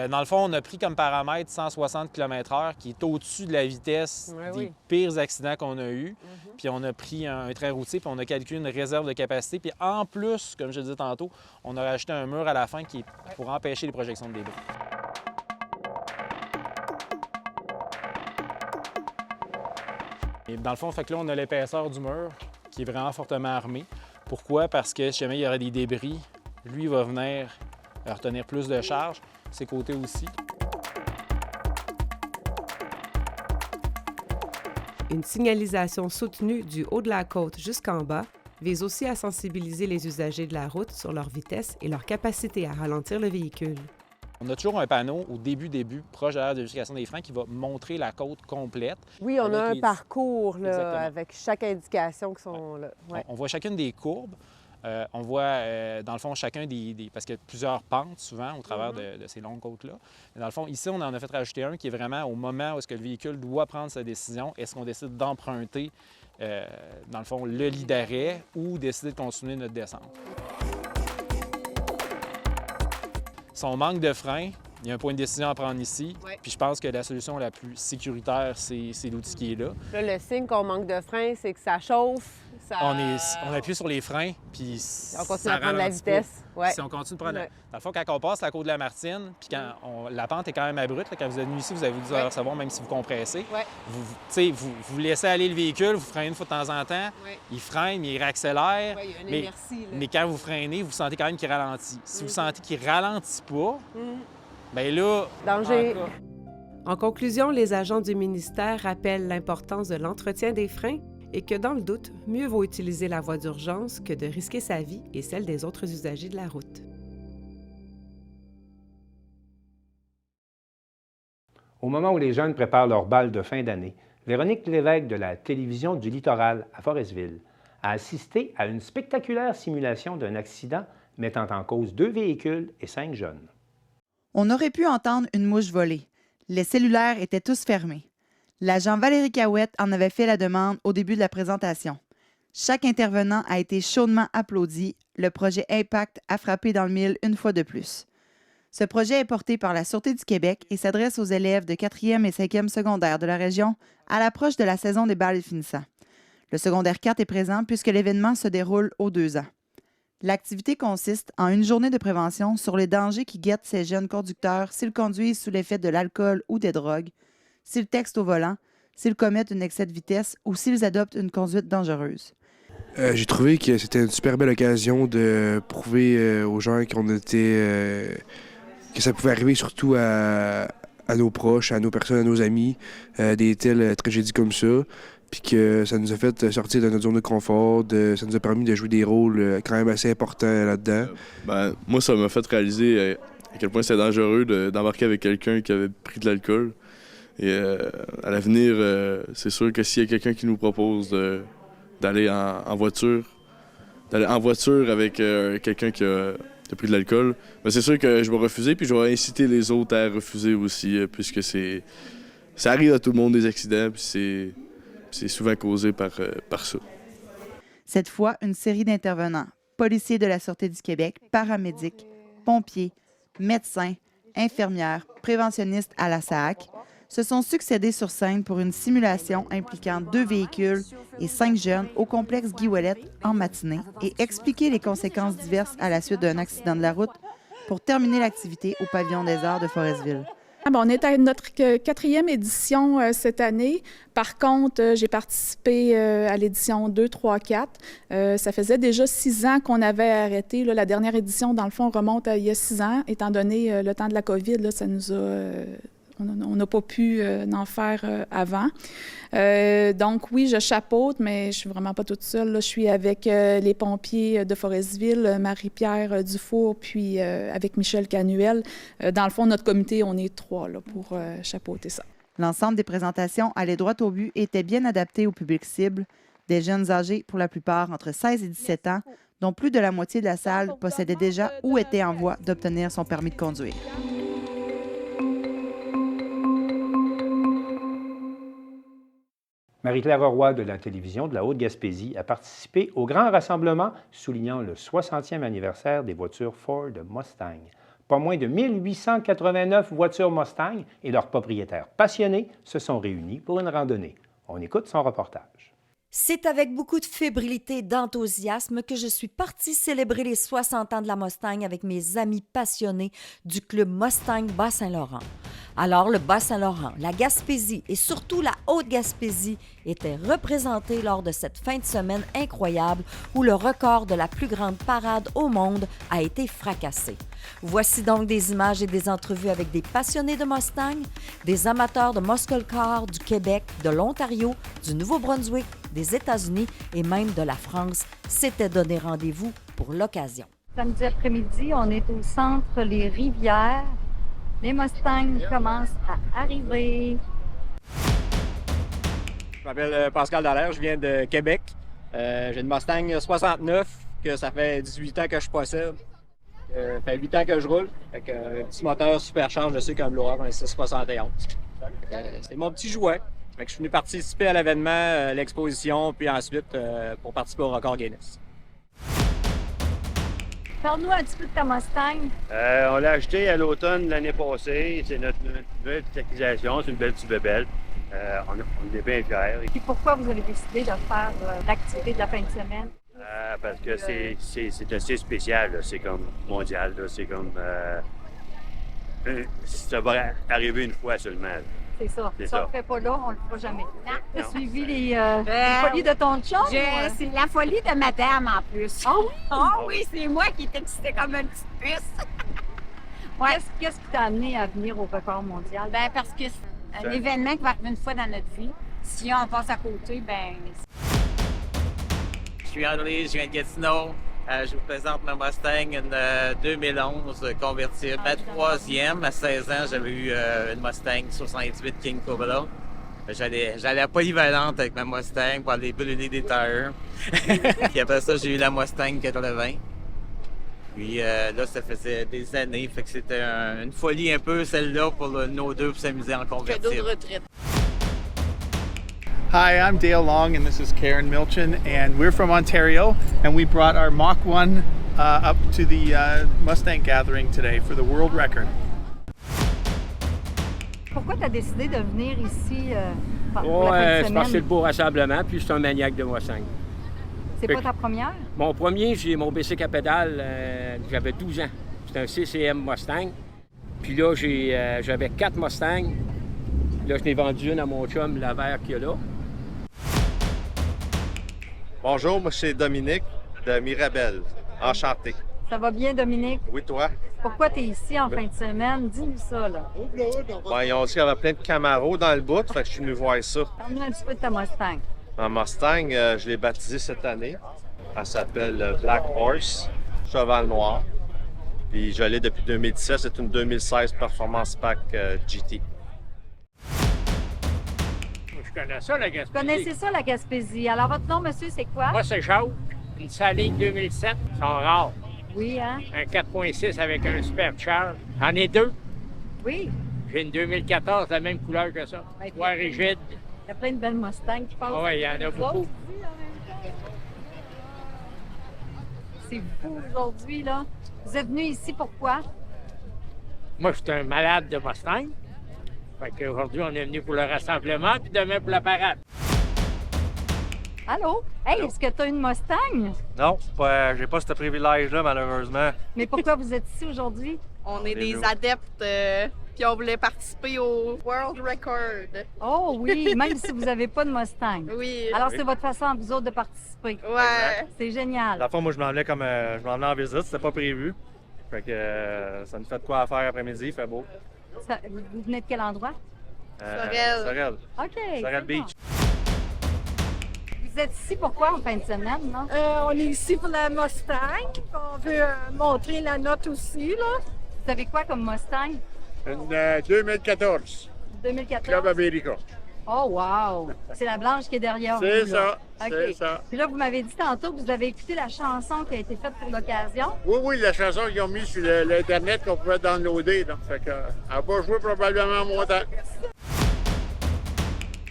Dans le fond, on a pris comme paramètre 160 km/h, qui est au-dessus de la vitesse des pires accidents qu'on a eus. Puis on a pris un trait routier, puis on a calculé une réserve de capacité. Puis en plus, comme je disais tantôt, on a rajouté un mur à la fin qui est pour empêcher les projections de débris. Et dans le fond, fait que là, on a l'épaisseur du mur qui est vraiment fortement armé. Pourquoi? Parce que si jamais il y aurait des débris, lui va venir retenir plus de charge, ses côtés aussi. Une signalisation soutenue du haut de la côte jusqu'en bas vise aussi à sensibiliser les usagers de la route sur leur vitesse et leur capacité à ralentir le véhicule. On a toujours un panneau au début, proche de l'aire de vérification des freins, qui va montrer la côte complète. Oui, on a un parcours là, avec chaque indication qui sont là. Ouais. On voit chacune des courbes. On voit, dans le fond, chacun parce qu'il y a plusieurs pentes, souvent, au travers de ces longues côtes-là. Dans le fond, ici, on en a fait rajouter un qui est vraiment au moment où est-ce que le véhicule doit prendre sa décision. Est-ce qu'on décide d'emprunter, dans le fond, le lit d'arrêt ou décider de continuer notre descente? Si on manque de frein, il y a un point de décision à prendre ici. Puis je pense que la solution la plus sécuritaire, c'est l'outil qui est là. Là, le signe qu'on manque de frein, c'est que ça chauffe. On appuie sur les freins, puis on continue à prendre la vitesse. Ouais. Si on continue de prendre Dans le fond, quand on passe la côte de la Martine, puis quand la pente est quand même abrupte, quand vous êtes venu ici, vous avez dû recevoir, même si vous compressez. Vous laissez aller le véhicule, vous freinez une fois de temps en temps, il freine, il réaccélère. Il y a une inertie, mais quand vous freinez, vous sentez quand même qu'il ralentit. Si vous sentez qu'il ralentit pas, bien là... Danger! En conclusion, les agents du ministère rappellent l'importance de l'entretien des freins et que, dans le doute, mieux vaut utiliser la voie d'urgence que de risquer sa vie et celle des autres usagers de la route. Au moment où les jeunes préparent leur bal de fin d'année, Véronique Lévesque de la télévision du Littoral à Forestville a assisté à une spectaculaire simulation d'un accident mettant en cause 2 véhicules et 5 jeunes. On aurait pu entendre une mouche voler. Les cellulaires étaient tous fermés. L'agent Valérie Cahouette en avait fait la demande au début de la présentation. Chaque intervenant a été chaudement applaudi. Le projet Impact a frappé dans le mille une fois de plus. Ce projet est porté par la Sûreté du Québec et s'adresse aux élèves de 4e et 5e secondaire de la région à l'approche de la saison des bals finissants. Le secondaire 4 est présent puisque l'événement se déroule aux 2 ans. L'activité consiste en une journée de prévention sur les dangers qui guettent ces jeunes conducteurs s'ils conduisent sous l'effet de l'alcool ou des drogues, s'ils textent au volant, s'ils commettent un excès de vitesse ou s'ils adoptent une conduite dangereuse. J'ai trouvé que c'était une super belle occasion de prouver aux gens qu'on était, que ça pouvait arriver surtout à nos proches, à nos personnes, à nos amis, des telles tragédies comme ça. Puis que ça nous a fait sortir de notre zone de confort, ça nous a permis de jouer des rôles quand même assez importants là-dedans. Moi, ça m'a fait réaliser à quel point c'est dangereux d'embarquer avec quelqu'un qui avait pris de l'alcool. Et à l'avenir, c'est sûr que s'il y a quelqu'un qui nous propose d'aller en voiture avec quelqu'un qui a pris de l'alcool, c'est sûr que je vais refuser, puis je vais inciter les autres à refuser aussi, puisque ça arrive à tout le monde des accidents, puis c'est souvent causé par ça. Cette fois, une série d'intervenants, policiers de la Sûreté du Québec, paramédics, pompiers, médecins, infirmières, préventionnistes à la SAAC, se sont succédés sur scène pour une simulation impliquant 2 véhicules et 5 jeunes au complexe Guy Ouellette en matinée et expliquer les conséquences diverses à la suite d'un accident de la route pour terminer l'activité au pavillon des Arts de Forestville. On est à notre 4e édition cette année. Par contre, j'ai participé à l'édition 2, 3, 4. Ça faisait déjà 6 ans qu'on avait arrêté. Là, la dernière édition, dans le fond, remonte à il y a 6 ans. Étant donné le temps de la COVID, là, ça nous a... on n'a pas pu en faire avant. Donc oui, je chapeaute, mais je ne suis vraiment pas toute seule. Là. Je suis avec les pompiers de Forestville, Marie-Pierre Dufour, puis avec Michel Canuel. Dans le fond, notre comité, on est 3 là, pour chapeauter ça. L'ensemble des présentations allait droit au but et était bien adapté au public cible, des jeunes âgés pour la plupart entre 16 et 17 ans, dont plus de la moitié de la salle possédait déjà ou était en voie d'obtenir son permis de conduire. Marie-Claire Roy de la télévision de la Haute-Gaspésie a participé au grand rassemblement soulignant le 60e anniversaire des voitures Ford Mustang. Pas moins de 1889 voitures Mustang et leurs propriétaires passionnés se sont réunis pour une randonnée. On écoute son reportage. C'est avec beaucoup de fébrilité et d'enthousiasme que je suis partie célébrer les 60 ans de la Mustang avec mes amis passionnés du club Mustang Bas-Saint-Laurent. Alors, le Bas-Saint-Laurent, la Gaspésie et surtout la Haute-Gaspésie étaient représentés lors de cette fin de semaine incroyable où le record de la plus grande parade au monde a été fracassé. Voici donc des images et des entrevues avec des passionnés de Mustang, des amateurs de muscle car du Québec, de l'Ontario, du Nouveau-Brunswick, des États-Unis et même de la France s'étaient donné rendez-vous pour l'occasion. Samedi après-midi, on est au centre Les Rivières. Les Mustangs commencent à arriver. Je m'appelle Pascal Dallaire, je viens de Québec. J'ai une Mustang 69 que ça fait 18 ans que je possède. Ça fait 8 ans que je roule. Avec un petit moteur supercharge, je sais comme l'Aurore, un 671. C'est mon petit jouet. Fait que je suis venu participer à l'événement, l'exposition, puis ensuite pour participer au record Guinness. Parle-nous un petit peu de ta Mustang. On l'a acheté à l'automne de l'année passée. C'est notre nouvelle petite acquisition. C'est une belle petite bébelle. On est bien fiers. Et pourquoi vous avez décidé de faire l'activité de la fin de semaine? Parce que c'est assez spécial. C'est comme mondial. C'est comme... ça va arriver une fois seulement. C'est ça. Si on ne le fait pas là, on ne le fera jamais. Tu as suivi les Ben, folies de ton chum? C'est la folie de madame en plus. Ah oui? Ah oui, c'est moi qui est excitée comme une petite puce. Ouais. Qu'est-ce qui t'a amené à venir au record mondial? Ben, parce que c'est un événement qui va arriver une fois dans notre vie. Si on passe à côté, ben. Je suis André, je viens de Gatineau. Je vous présente ma Mustang, une 2011 convertible. Ma troisième, à 16 ans, j'avais eu une Mustang 78 King Cobra. J'allais à la polyvalente avec ma Mustang pour aller brûler des tires. Puis après ça, j'ai eu la Mustang 80. Puis là, ça faisait des années, fait que c'était une folie un peu celle-là pour nos deux pour s'amuser en convertible. Cadeau de retraite. Hi, I'm Dale Long, and this is Karen Milchin, and we're from Ontario, and we brought our Mach 1 up to the Mustang Gathering today for the world record. Pourquoi tu as décidé de venir ici pour la fin de C'est semaine? parce que c'est le beau rassemblement, puis je suis un maniaque de Mustang. C'est pas ta première? Mon premier, j'ai mon bicycle à pédale, j'avais 12 ans. C'était un CCM Mustang. Puis là, j'avais 4 Mustangs. Là, je n'ai vendu une à mon chum, la vert qu'il y a là. Bonjour, moi c'est Dominique de Mirabel. Enchanté. Ça va bien, Dominique? Oui, toi? Pourquoi tu es ici en fin de semaine? Dis-nous ça, là. Bon, ils ont dit qu'il y avait plein de Camaro dans le bout, fait que je suis venu voir ça. Parle-nous un petit peu de ta Mustang. Ma Mustang, je l'ai baptisée cette année. Elle s'appelle Black Horse, cheval noir. Puis je l'ai depuis 2017, c'est une 2016 Performance Pack GT. Je connais ça, la Gaspésie. Vous connaissez ça, la Gaspésie. Alors, votre nom, monsieur, c'est quoi? Moi, c'est Jacques. Une Saline 2007, ils sont rares. Oui, hein? Un 4.6 avec un supercharge. J'en ai 2. Oui. J'ai une 2014, la même couleur que ça. Ouais, Noir rigide. Il y a plein de belles Mustangs qui passent. Oui, il y en a beaucoup. C'est fou aujourd'hui, là. Vous êtes venu ici pourquoi? Moi, je suis un malade de Mustang. Fait qu'aujourd'hui, on est venu pour le rassemblement, puis demain pour la parade. Allô? Hey, est-ce que tu as une Mustang? Non, j'ai pas ce privilège-là, malheureusement. Mais pourquoi vous êtes ici aujourd'hui? On est des adeptes, puis on voulait participer au World Record. Oh oui, même si vous n'avez pas de Mustang. Oui. Alors, Oui. c'est votre façon à vous autres de participer. Ouais. C'est génial. La fois, moi, je m'en venais en visite, c'était pas prévu. Fait que ça nous fait de quoi à faire après-midi, il fait beau. Vous venez de quel endroit? Sorel. OK. Sorel Beach. Vous êtes ici pourquoi en fin de semaine, non? On est ici pour la Mustang. On veut montrer la note aussi, là. Vous avez quoi comme Mustang? Une 2014. 2014? Club America. Oh, wow! C'est la blanche qui est derrière vous. C'est là. ça, OK. c'est ça. Puis là, vous m'avez dit tantôt que vous avez écouté la chanson qui a été faite pour l'occasion. Oui, la chanson qu'ils ont mis sur l'Internet qu'on pouvait downloader. Là. Fait que, elle va jouer probablement en montant.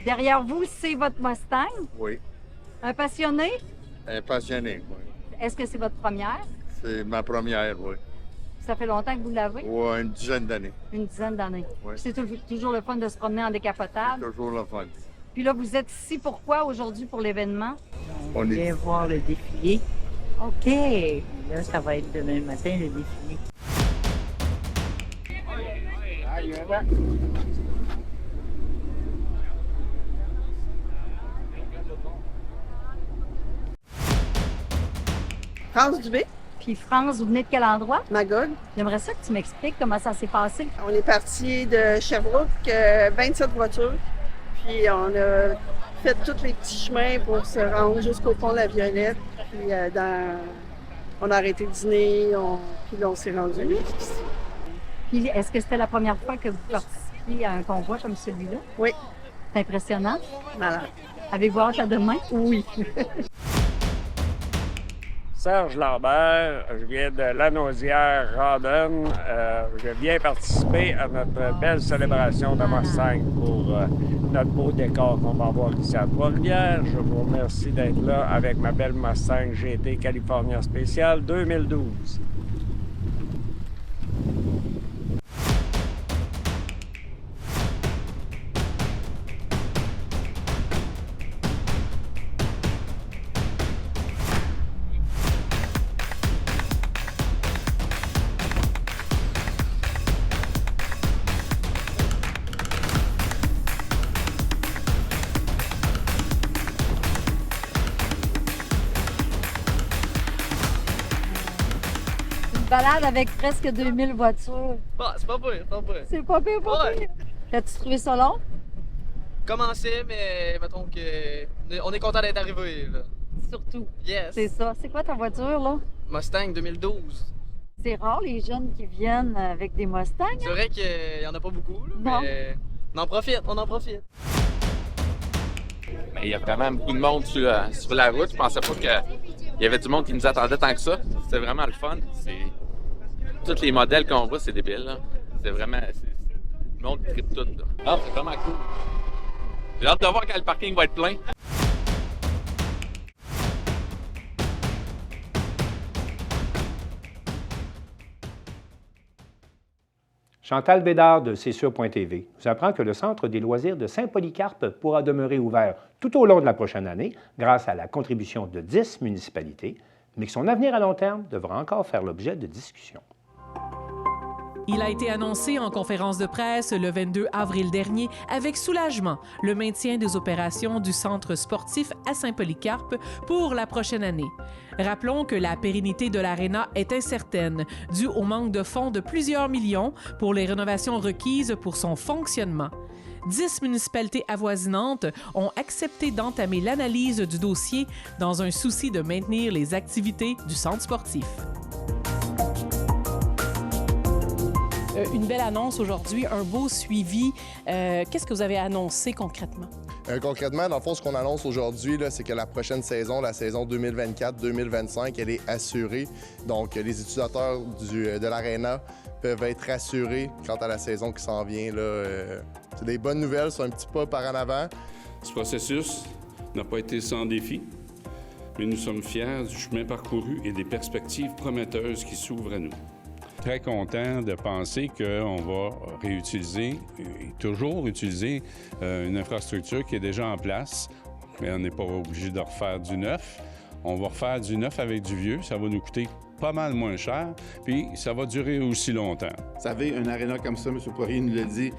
Derrière vous, c'est votre Mustang. Oui. Un passionné? Un passionné, oui. Est-ce que c'est votre première? C'est ma première, oui. Ça fait longtemps que vous l'avez? Oui, une dizaine d'années. Une dizaine d'années. Oui. C'est toujours le fun de se promener en décapotable. Toujours le fun. Puis là, vous êtes ici pourquoi aujourd'hui pour l'événement? On vient voir le défilé. OK. Là, ça va être demain matin, le défilé. France Dubé. Puis France, vous venez de quel endroit? Magog. J'aimerais ça que tu m'expliques comment ça s'est passé. On est parti de Sherbrooke, 27 voitures. Puis on a fait tous les petits chemins pour se rendre jusqu'au pont de la Violette. Puis on a arrêté de dîner, puis là on s'est rendu. Puis est-ce que c'était la première fois que vous participiez à un convoi comme celui-là? Oui. C'est impressionnant? Malade. Avez-vous hâte à demain? Oui. Serge Lambert, je viens de Lanaudière-Rawdon. Je viens participer à notre belle célébration de Mustang pour notre beau décor qu'on va avoir ici à Trois-Rivières. Je vous remercie d'être là avec ma belle Mustang GT California Spéciale 2012. Balade avec presque 2000 voitures. Ah, c'est pas pire, pas pire. C'est pas pire, pas pire. As-tu trouvé ça long? Commencé, mais mettons que on est content d'être arrivé, là. Surtout. Yes. C'est ça. C'est quoi ta voiture, là? Mustang 2012. C'est rare, les jeunes qui viennent avec des Mustangs. C'est vrai qu'il y en a pas beaucoup, là, non. Mais on en profite. Mais il y a vraiment beaucoup de monde sur la route. Je pensais pas qu'il y avait du monde qui nous attendait tant que ça. C'est vraiment le fun. Tous les modèles qu'on voit, c'est débile. Là. C'est vraiment... Le monde tripe tout. Là. Ah, c'est vraiment cool. J'ai hâte de voir quand le parking va être plein. Chantal Bédard de C'est sûr.tv vous apprend que le Centre des loisirs de Saint-Polycarpe pourra demeurer ouvert tout au long de la prochaine année grâce à la contribution de 10 municipalités, mais que son avenir à long terme devra encore faire l'objet de discussions. Il a été annoncé en conférence de presse le 22 avril dernier avec soulagement le maintien des opérations du centre sportif à Saint-Polycarpe pour la prochaine année. Rappelons que la pérennité de l'aréna est incertaine, due au manque de fonds de plusieurs millions pour les rénovations requises pour son fonctionnement. 10 municipalités avoisinantes ont accepté d'entamer l'analyse du dossier dans un souci de maintenir les activités du centre sportif. Une belle annonce aujourd'hui, un beau suivi. Qu'est-ce que vous avez annoncé concrètement? Concrètement, dans le fond, ce qu'on annonce aujourd'hui, c'est que la prochaine saison, la saison 2024-2025, elle est assurée. Donc, les utilisateurs de l'Arena peuvent être rassurés quant à la saison qui s'en vient. C'est des bonnes nouvelles, c'est un petit pas par en avant. Ce processus n'a pas été sans défi, mais nous sommes fiers du chemin parcouru et des perspectives prometteuses qui s'ouvrent à nous. Très content de penser qu'on va réutiliser et toujours utiliser une infrastructure qui est déjà en place, mais on n'est pas obligé de refaire du neuf. On va refaire du neuf avec du vieux, ça va nous coûter pas mal moins cher, puis ça va durer aussi longtemps. Vous savez, un aréna comme ça, M. Poirier nous l'a dit,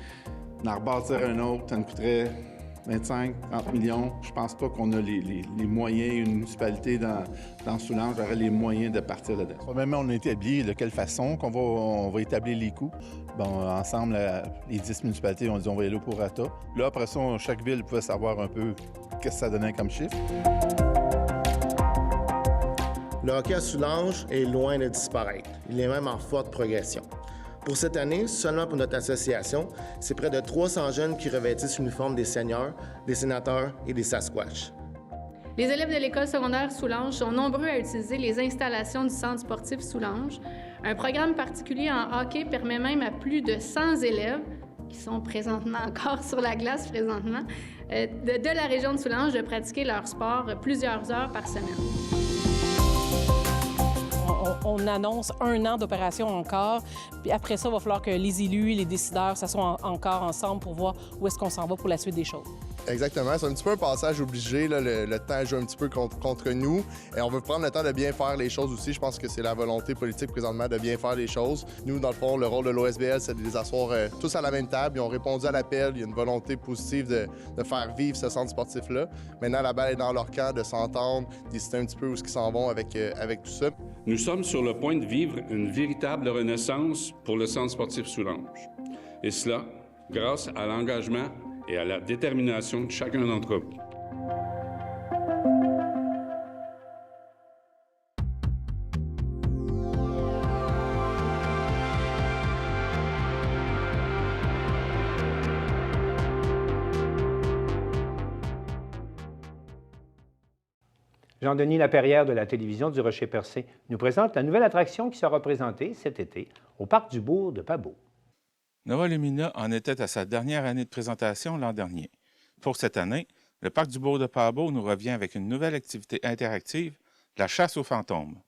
d'en rebâtir un autre, ça nous coûterait 25, 30 millions. Je pense pas qu'on a les moyens, une municipalité dans Soulanges aurait les moyens de partir là-dedans. Premièrement, on a établi de quelle façon on va établir les coûts. Bon, ensemble, les 10 municipalités ont dit on va y aller au prorata. Là, après ça, chaque ville pouvait savoir un peu qu'est-ce que ça donnait comme chiffre. Le hockey à Soulanges est loin de disparaître. Il est même en forte progression. Pour cette année, seulement pour notre association, c'est près de 300 jeunes qui revêtissent l'uniforme des seniors, des sénateurs et des Sasquatch. Les élèves de l'école secondaire Soulanges sont nombreux à utiliser les installations du centre sportif Soulanges. Un programme particulier en hockey permet même à plus de 100 élèves, qui sont présentement encore sur la glace présentement, de la région de Soulanges de pratiquer leur sport plusieurs heures par semaine. On annonce 1 an d'opération encore, puis après ça, il va falloir que les élus, les décideurs s'assoient encore ensemble pour voir où est-ce qu'on s'en va pour la suite des choses. Exactement. C'est un petit peu un passage obligé. Là. Le temps joue un petit peu contre nous. Et on veut prendre le temps de bien faire les choses aussi. Je pense que c'est la volonté politique présentement de bien faire les choses. Nous, dans le fond, le rôle de l'OSBL, c'est de les asseoir tous à la même table. Ils ont répondu à l'appel. Il y a une volonté positive de faire vivre ce centre sportif-là. Maintenant, la balle est dans leur camp, de s'entendre, décider un petit peu où ils s'en vont avec tout ça. Nous sommes sur le point de vivre une véritable renaissance pour le centre sportif Soulanges. Et cela, grâce à l'engagement et à la détermination de chacun d'entre vous. Jean-Denis Laperrière de la télévision du Rocher-Percé nous présente la nouvelle attraction qui sera présentée cet été au Parc du Bourg de Pabeau. Nova Lumina en était à sa dernière année de présentation l'an dernier. Pour cette année, le Parc du Bourg de Pabeau nous revient avec une nouvelle activité interactive, la chasse aux fantômes.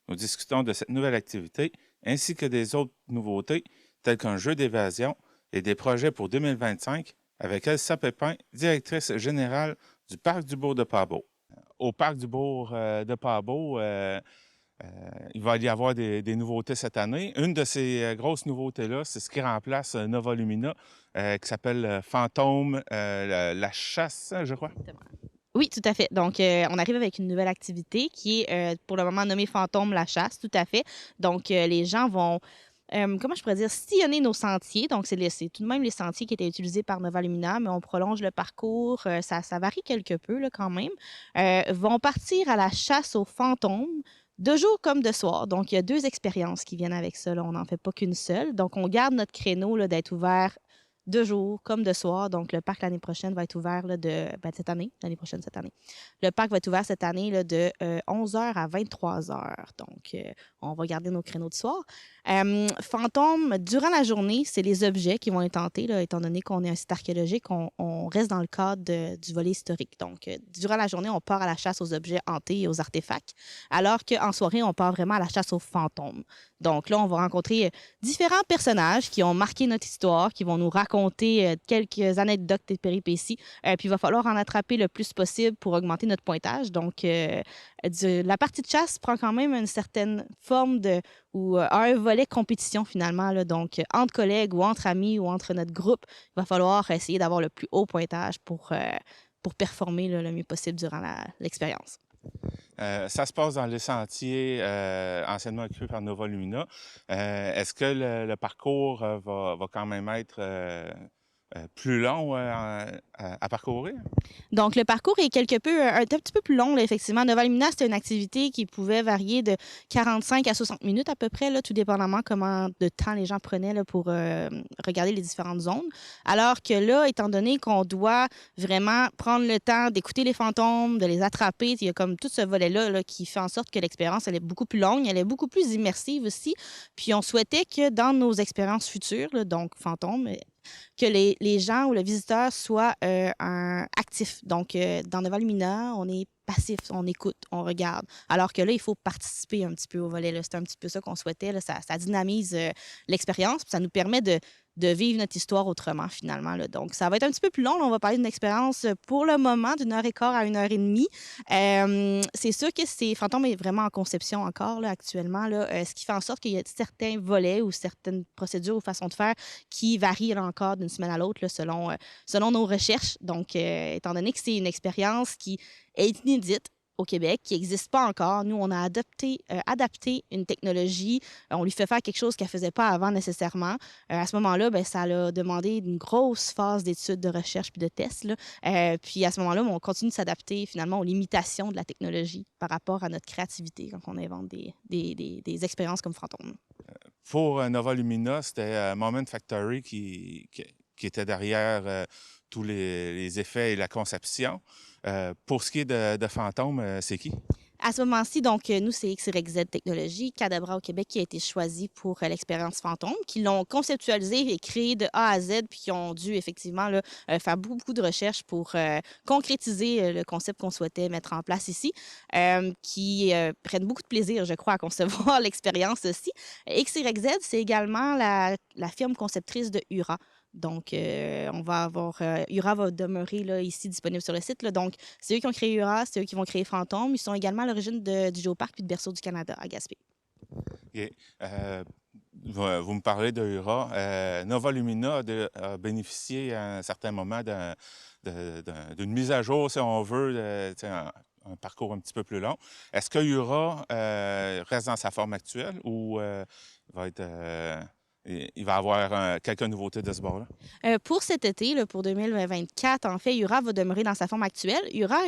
Nous discutons de cette nouvelle activité ainsi que des autres nouveautés telles qu'un jeu d'évasion et des projets pour 2025 avec Elsa Pépin, directrice générale du Parc du Bourg de Pabeau. Au Parc du Bourg de Pabeau, il va y avoir des nouveautés cette année. Une de ces grosses nouveautés-là, c'est ce qui remplace Nova Lumina, qui s'appelle Fantôme, la chasse, je crois. Oui, tout à fait. Donc, on arrive avec une nouvelle activité qui est pour le moment nommée Fantôme, la chasse, tout à fait. Donc, les gens vont... comment je pourrais dire, sillonner nos sentiers. Donc, c'est tout de même les sentiers qui étaient utilisés par Nova Lumina, mais on prolonge le parcours. Ça varie quelque peu là, quand même. Vont partir à la chasse aux fantômes de jour comme de soir. Donc, il y a 2 expériences qui viennent avec ça. Là. On n'en fait pas qu'une seule. Donc, on garde notre créneau là, d'être ouvert de jour comme de soir. Donc, le parc l'année prochaine va être ouvert là, cette année. L'année prochaine, cette année. Le parc va être ouvert cette année là, de 11h à 23h. Donc, on va garder nos créneaux de soir. Fantômes, durant la journée, c'est les objets qui vont être tentés, là, étant donné qu'on est un site archéologique, on reste dans le cadre du volet historique. Donc, durant la journée, on part à la chasse aux objets hantés et aux artefacts, alors qu'en soirée, on part vraiment à la chasse aux fantômes. Donc là, on va rencontrer différents personnages qui ont marqué notre histoire, qui vont nous raconter quelques anecdotes et péripéties. Puis il va falloir en attraper le plus possible pour augmenter notre pointage. Donc, la partie de chasse prend quand même une certaine forme ou un volet compétition finalement. Là. Donc, entre collègues ou entre amis ou entre notre groupe, il va falloir essayer d'avoir le plus haut pointage pour performer là, le mieux possible durant l'expérience. Ça se passe dans les sentiers anciennement occupés par Nova Lumina. Est-ce que le parcours va quand même être plus long à parcourir? Donc, le parcours est un petit peu plus long, là, effectivement. Nova Lumina, c'était une activité qui pouvait varier de 45 à 60 minutes à peu près, là, tout dépendamment comment de temps les gens prenaient là, pour regarder les différentes zones. Alors que là, étant donné qu'on doit vraiment prendre le temps d'écouter les fantômes, de les attraper, il y a comme tout ce volet-là là, qui fait en sorte que l'expérience, elle est beaucoup plus longue, elle est beaucoup plus immersive aussi. Puis, on souhaitait que dans nos expériences futures, là, donc fantômes, que les gens ou le visiteur soient actifs. Donc, dans Nova Lumina, on est passif, on écoute, on regarde. Alors que là, il faut participer un petit peu au volet. C'est un petit peu ça qu'on souhaitait. Là. Ça dynamise l'expérience, puis ça nous permet de vivre notre histoire autrement, finalement. Là. Donc, ça va être un petit peu plus long. Là. On va parler d'une expérience, pour le moment, d'1h15 à 1h30. C'est sûr que Fantôme est vraiment en conception encore, là, actuellement. Là, ce qui fait en sorte qu'il y a certains volets ou certaines procédures ou façons de faire qui varient là, encore d'une semaine à l'autre là, selon nos recherches. Donc, étant donné que c'est une expérience qui est inédite au Québec, qui n'existe pas encore. Nous, on a adapté une technologie. On lui fait faire quelque chose qu'elle ne faisait pas avant nécessairement. À ce moment-là, ça a demandé une grosse phase d'études, de recherche puis de tests. Là. Puis à ce moment-là, on continue de s'adapter finalement aux limitations de la technologie par rapport à notre créativité quand on invente des expériences comme Fantôme. Pour Nova Lumina, c'était Moment Factory qui était derrière tous les effets et la conception. Pour ce qui est de Fantôme, c'est qui? À ce moment-ci, donc, nous, c'est XYZ Technologies, Cadabra au Québec, qui a été choisi pour l'expérience fantôme, qui l'ont conceptualisé et créé de A à Z, puis qui ont dû effectivement là, faire beaucoup de recherches pour concrétiser le concept qu'on souhaitait mettre en place ici, qui prennent beaucoup de plaisir, je crois, à concevoir l'expérience aussi. XYZ, c'est également la firme conceptrice de Ura. Donc, on va avoir... Ura va demeurer là, ici disponible sur le site. Là. Donc, c'est eux qui ont créé Ura, c'est eux qui vont créer Fantôme. Ils sont également à l'origine du Géoparc puis de Berceau du Canada à Gaspé. OK. Vous me parlez de Ura. Nova Lumina a bénéficié à un certain moment d'une mise à jour, si on veut, un parcours un petit peu plus long. Est-ce que Ura reste dans sa forme actuelle ou va être... il va y avoir quelques nouveautés de ce bord-là? Pour cet été, là, pour 2024, en fait, Ura va demeurer dans sa forme actuelle. Ura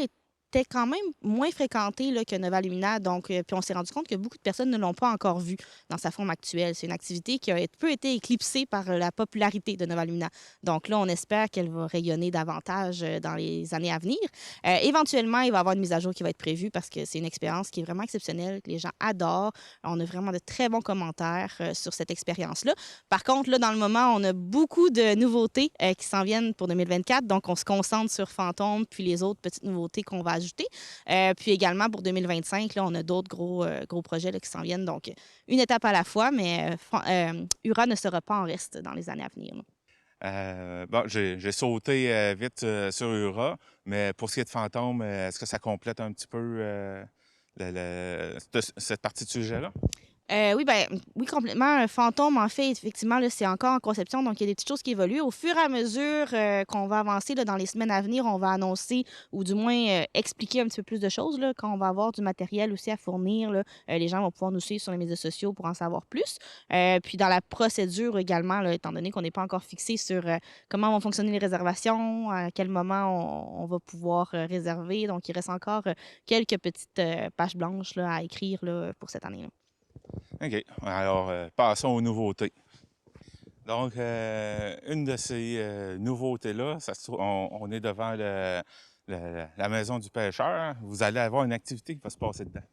était quand même moins fréquenté là, que Nova Lumina, donc puis on s'est rendu compte que beaucoup de personnes ne l'ont pas encore vu dans sa forme actuelle. C'est une activité qui a peu été éclipsée par la popularité de Nova Lumina. Donc là, on espère qu'elle va rayonner davantage dans les années à venir. Éventuellement, il va y avoir une mise à jour qui va être prévue parce que c'est une expérience qui est vraiment exceptionnelle, que les gens adorent. On a vraiment de très bons commentaires sur cette expérience-là. Par contre, là, dans le moment, on a beaucoup de nouveautés qui s'en viennent pour 2024, donc on se concentre sur Fantôme puis les autres petites nouveautés qu'on va ajouter. Puis également pour 2025, là, on a d'autres gros projets là, qui s'en viennent. Donc, une étape à la fois, mais Ura ne sera pas en reste dans les années à venir. Bon, j'ai sauté vite sur Ura, mais pour ce qui est de Fantôme, est-ce que ça complète un petit peu cette partie de sujet-là? Oui, complètement. Fantôme, en fait, effectivement, là, c'est encore en conception, donc il y a des petites choses qui évoluent. Au fur et à mesure qu'on va avancer là, dans les semaines à venir, on va annoncer ou du moins expliquer un petit peu plus de choses. Là, quand on va avoir du matériel aussi à fournir, là, les gens vont pouvoir nous suivre sur les médias sociaux pour en savoir plus. Puis dans la procédure également, là, étant donné qu'on n'est pas encore fixé sur comment vont fonctionner les réservations, à quel moment on va pouvoir réserver. Donc, il reste encore quelques petites pages blanches là, à écrire là, pour cette année-là. OK. Alors, passons aux nouveautés. Donc, une de ces nouveautés-là, on est devant la maison du pêcheur. Vous allez avoir une activité qui va se passer dedans.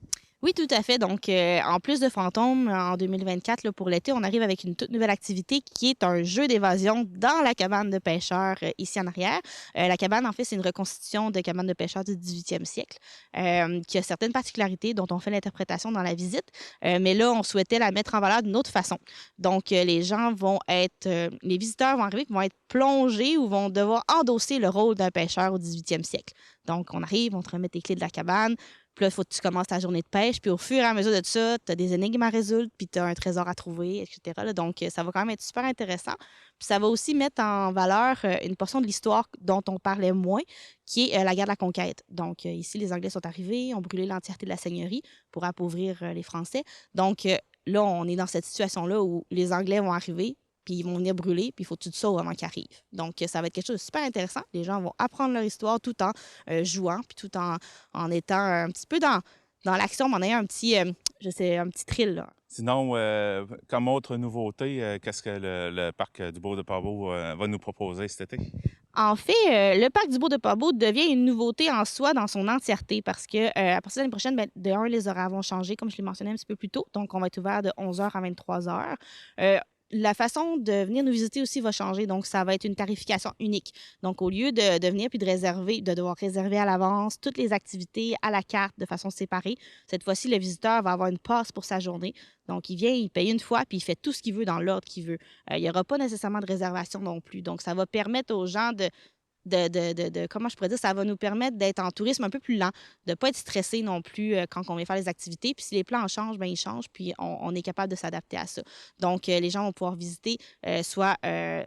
Oui, tout à fait. Donc, en plus de Fantôme, en 2024, là, pour l'été, on arrive avec une toute nouvelle activité qui est un jeu d'évasion dans la cabane de pêcheurs ici en arrière. La cabane, en fait, c'est une reconstitution de cabane de pêcheurs du 18e siècle qui a certaines particularités dont on fait l'interprétation dans la visite. Mais là, on souhaitait la mettre en valeur d'une autre façon. Donc, les gens vont être... les visiteurs vont arriver, vont être plongés ou vont devoir endosser le rôle d'un pêcheur au 18e siècle. Donc, on arrive, on te remet tes clés de la cabane. Puis là, il faut que tu commences ta journée de pêche. Puis au fur et à mesure de ça, tu as des énigmes à résoudre, puis tu as un trésor à trouver, etc. Là, donc, ça va quand même être super intéressant. Puis ça va aussi mettre en valeur une portion de l'histoire dont on parlait moins, qui est la guerre de la conquête. Donc, ici, les Anglais sont arrivés, ont brûlé l'entièreté de la seigneurie pour appauvrir les Français. Donc, là, on est dans cette situation-là où les Anglais vont arriver, puis ils vont venir brûler, puis il faut que tu te sauves avant qu'ils arrivent. Donc, ça va être quelque chose de super intéressant. Les gens vont apprendre leur histoire tout en jouant, puis tout en étant un petit peu dans l'action, mais en ayant un petit thrill. Là. Sinon, comme autre nouveauté, qu'est-ce que le parc du Bourg de Pabot va nous proposer cet été? En fait, le parc du Bourg de Pabot devient une nouveauté en soi dans son entièreté parce que à partir de l'année prochaine, les horaires vont changer, comme je l'ai mentionné un petit peu plus tôt. Donc, on va être ouvert de 11h à 23h. La façon de venir nous visiter aussi va changer. Donc, ça va être une tarification unique. Donc, au lieu de venir puis de devoir réserver à l'avance toutes les activités à la carte de façon séparée, cette fois-ci, le visiteur va avoir une passe pour sa journée. Donc, il vient, il paye une fois, puis il fait tout ce qu'il veut dans l'ordre qu'il veut. Il n'y aura pas nécessairement de réservation non plus. Donc, ça va permettre aux gens comment je pourrais dire, ça va nous permettre d'être en tourisme un peu plus lent, de ne pas être stressé non plus quand on vient faire les activités. Puis si les plans changent, bien, ils changent, puis on est capable de s'adapter à ça. Donc, les gens vont pouvoir visiter soit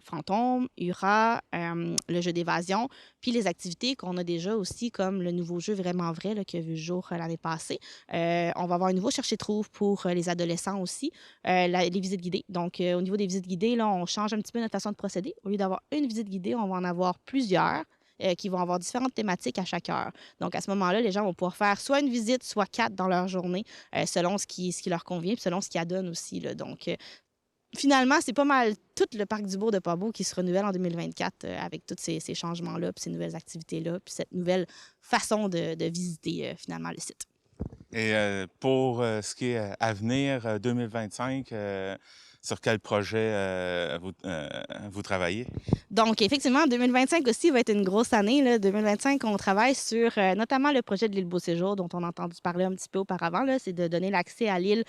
Fantôme, Ura, le jeu d'évasion, puis les activités qu'on a déjà aussi, comme le nouveau jeu Vraiment Vrai là, qui a vu le jour l'année passée. On va avoir un nouveau chercher-trouve pour les adolescents aussi, les visites guidées. Donc, au niveau des visites guidées, là, on change un petit peu notre façon de procéder. Au lieu d'avoir une visite guidée, on va en avoir plusieurs qui vont avoir différentes thématiques à chaque heure. Donc, à ce moment-là, les gens vont pouvoir faire soit une visite, soit 4 dans leur journée, selon ce qui leur convient, puis selon ce qu'ils adonnent aussi. Là. Donc, finalement, c'est pas mal tout le parc du Bourg de Pabot qui se renouvelle en 2024 avec tous ces changements-là, puis ces nouvelles activités-là, puis cette nouvelle façon de visiter finalement le site. Et pour ce qui est à venir, 2025, sur quel projet vous travaillez? Donc, effectivement, 2025 aussi va être une grosse année. Là. 2025, on travaille sur notamment le projet de l'île Beau-Séjour, dont on a entendu parler un petit peu auparavant. C'est de donner l'accès à l'île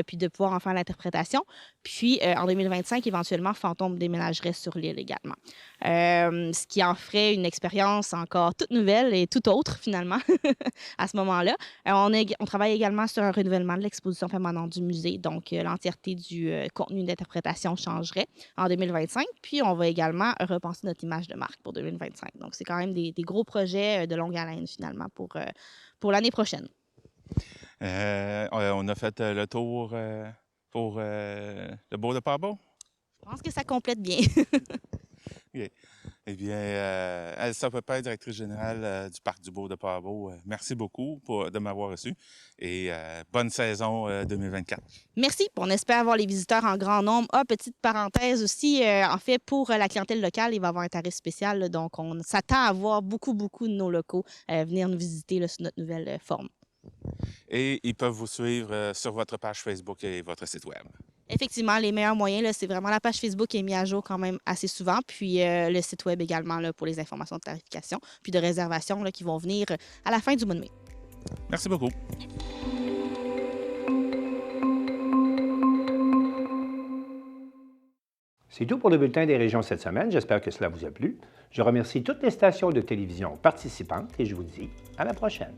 puis de pouvoir en faire l'interprétation. Puis, en 2025, éventuellement, Fantôme déménagerait sur l'île également. Ce qui en ferait une expérience encore toute nouvelle et toute autre, finalement, à ce moment-là. On travaille également sur un renouvellement de l'exposition permanente du musée. Donc, l'entièreté du contenu d'interprétation changerait en 2025. Puis, on va également repenser notre image de marque pour 2025. Donc, c'est quand même des gros projets de longue haleine, finalement, pour l'année prochaine. On a fait le tour pour le Beau de Paabo? Je pense que ça complète bien. Okay. Eh bien, Elsa Pepin, directrice générale du Parc du Beau de Paabo, merci beaucoup de m'avoir reçu et bonne saison 2024. Merci. On espère avoir les visiteurs en grand nombre. Ah, petite parenthèse aussi, en fait, pour la clientèle locale, il va y avoir un tarif spécial. Là, donc, on s'attend à voir beaucoup de nos locaux venir nous visiter là, sous notre nouvelle forme. Et ils peuvent vous suivre sur votre page Facebook et votre site Web. Effectivement, les meilleurs moyens, là, c'est vraiment la page Facebook qui est mise à jour quand même assez souvent, puis le site Web également là, pour les informations de tarification, puis de réservation là, qui vont venir à la fin du mois de mai. Merci beaucoup. C'est tout pour le bulletin des régions cette semaine. J'espère que cela vous a plu. Je remercie toutes les stations de télévision participantes et je vous dis à la prochaine.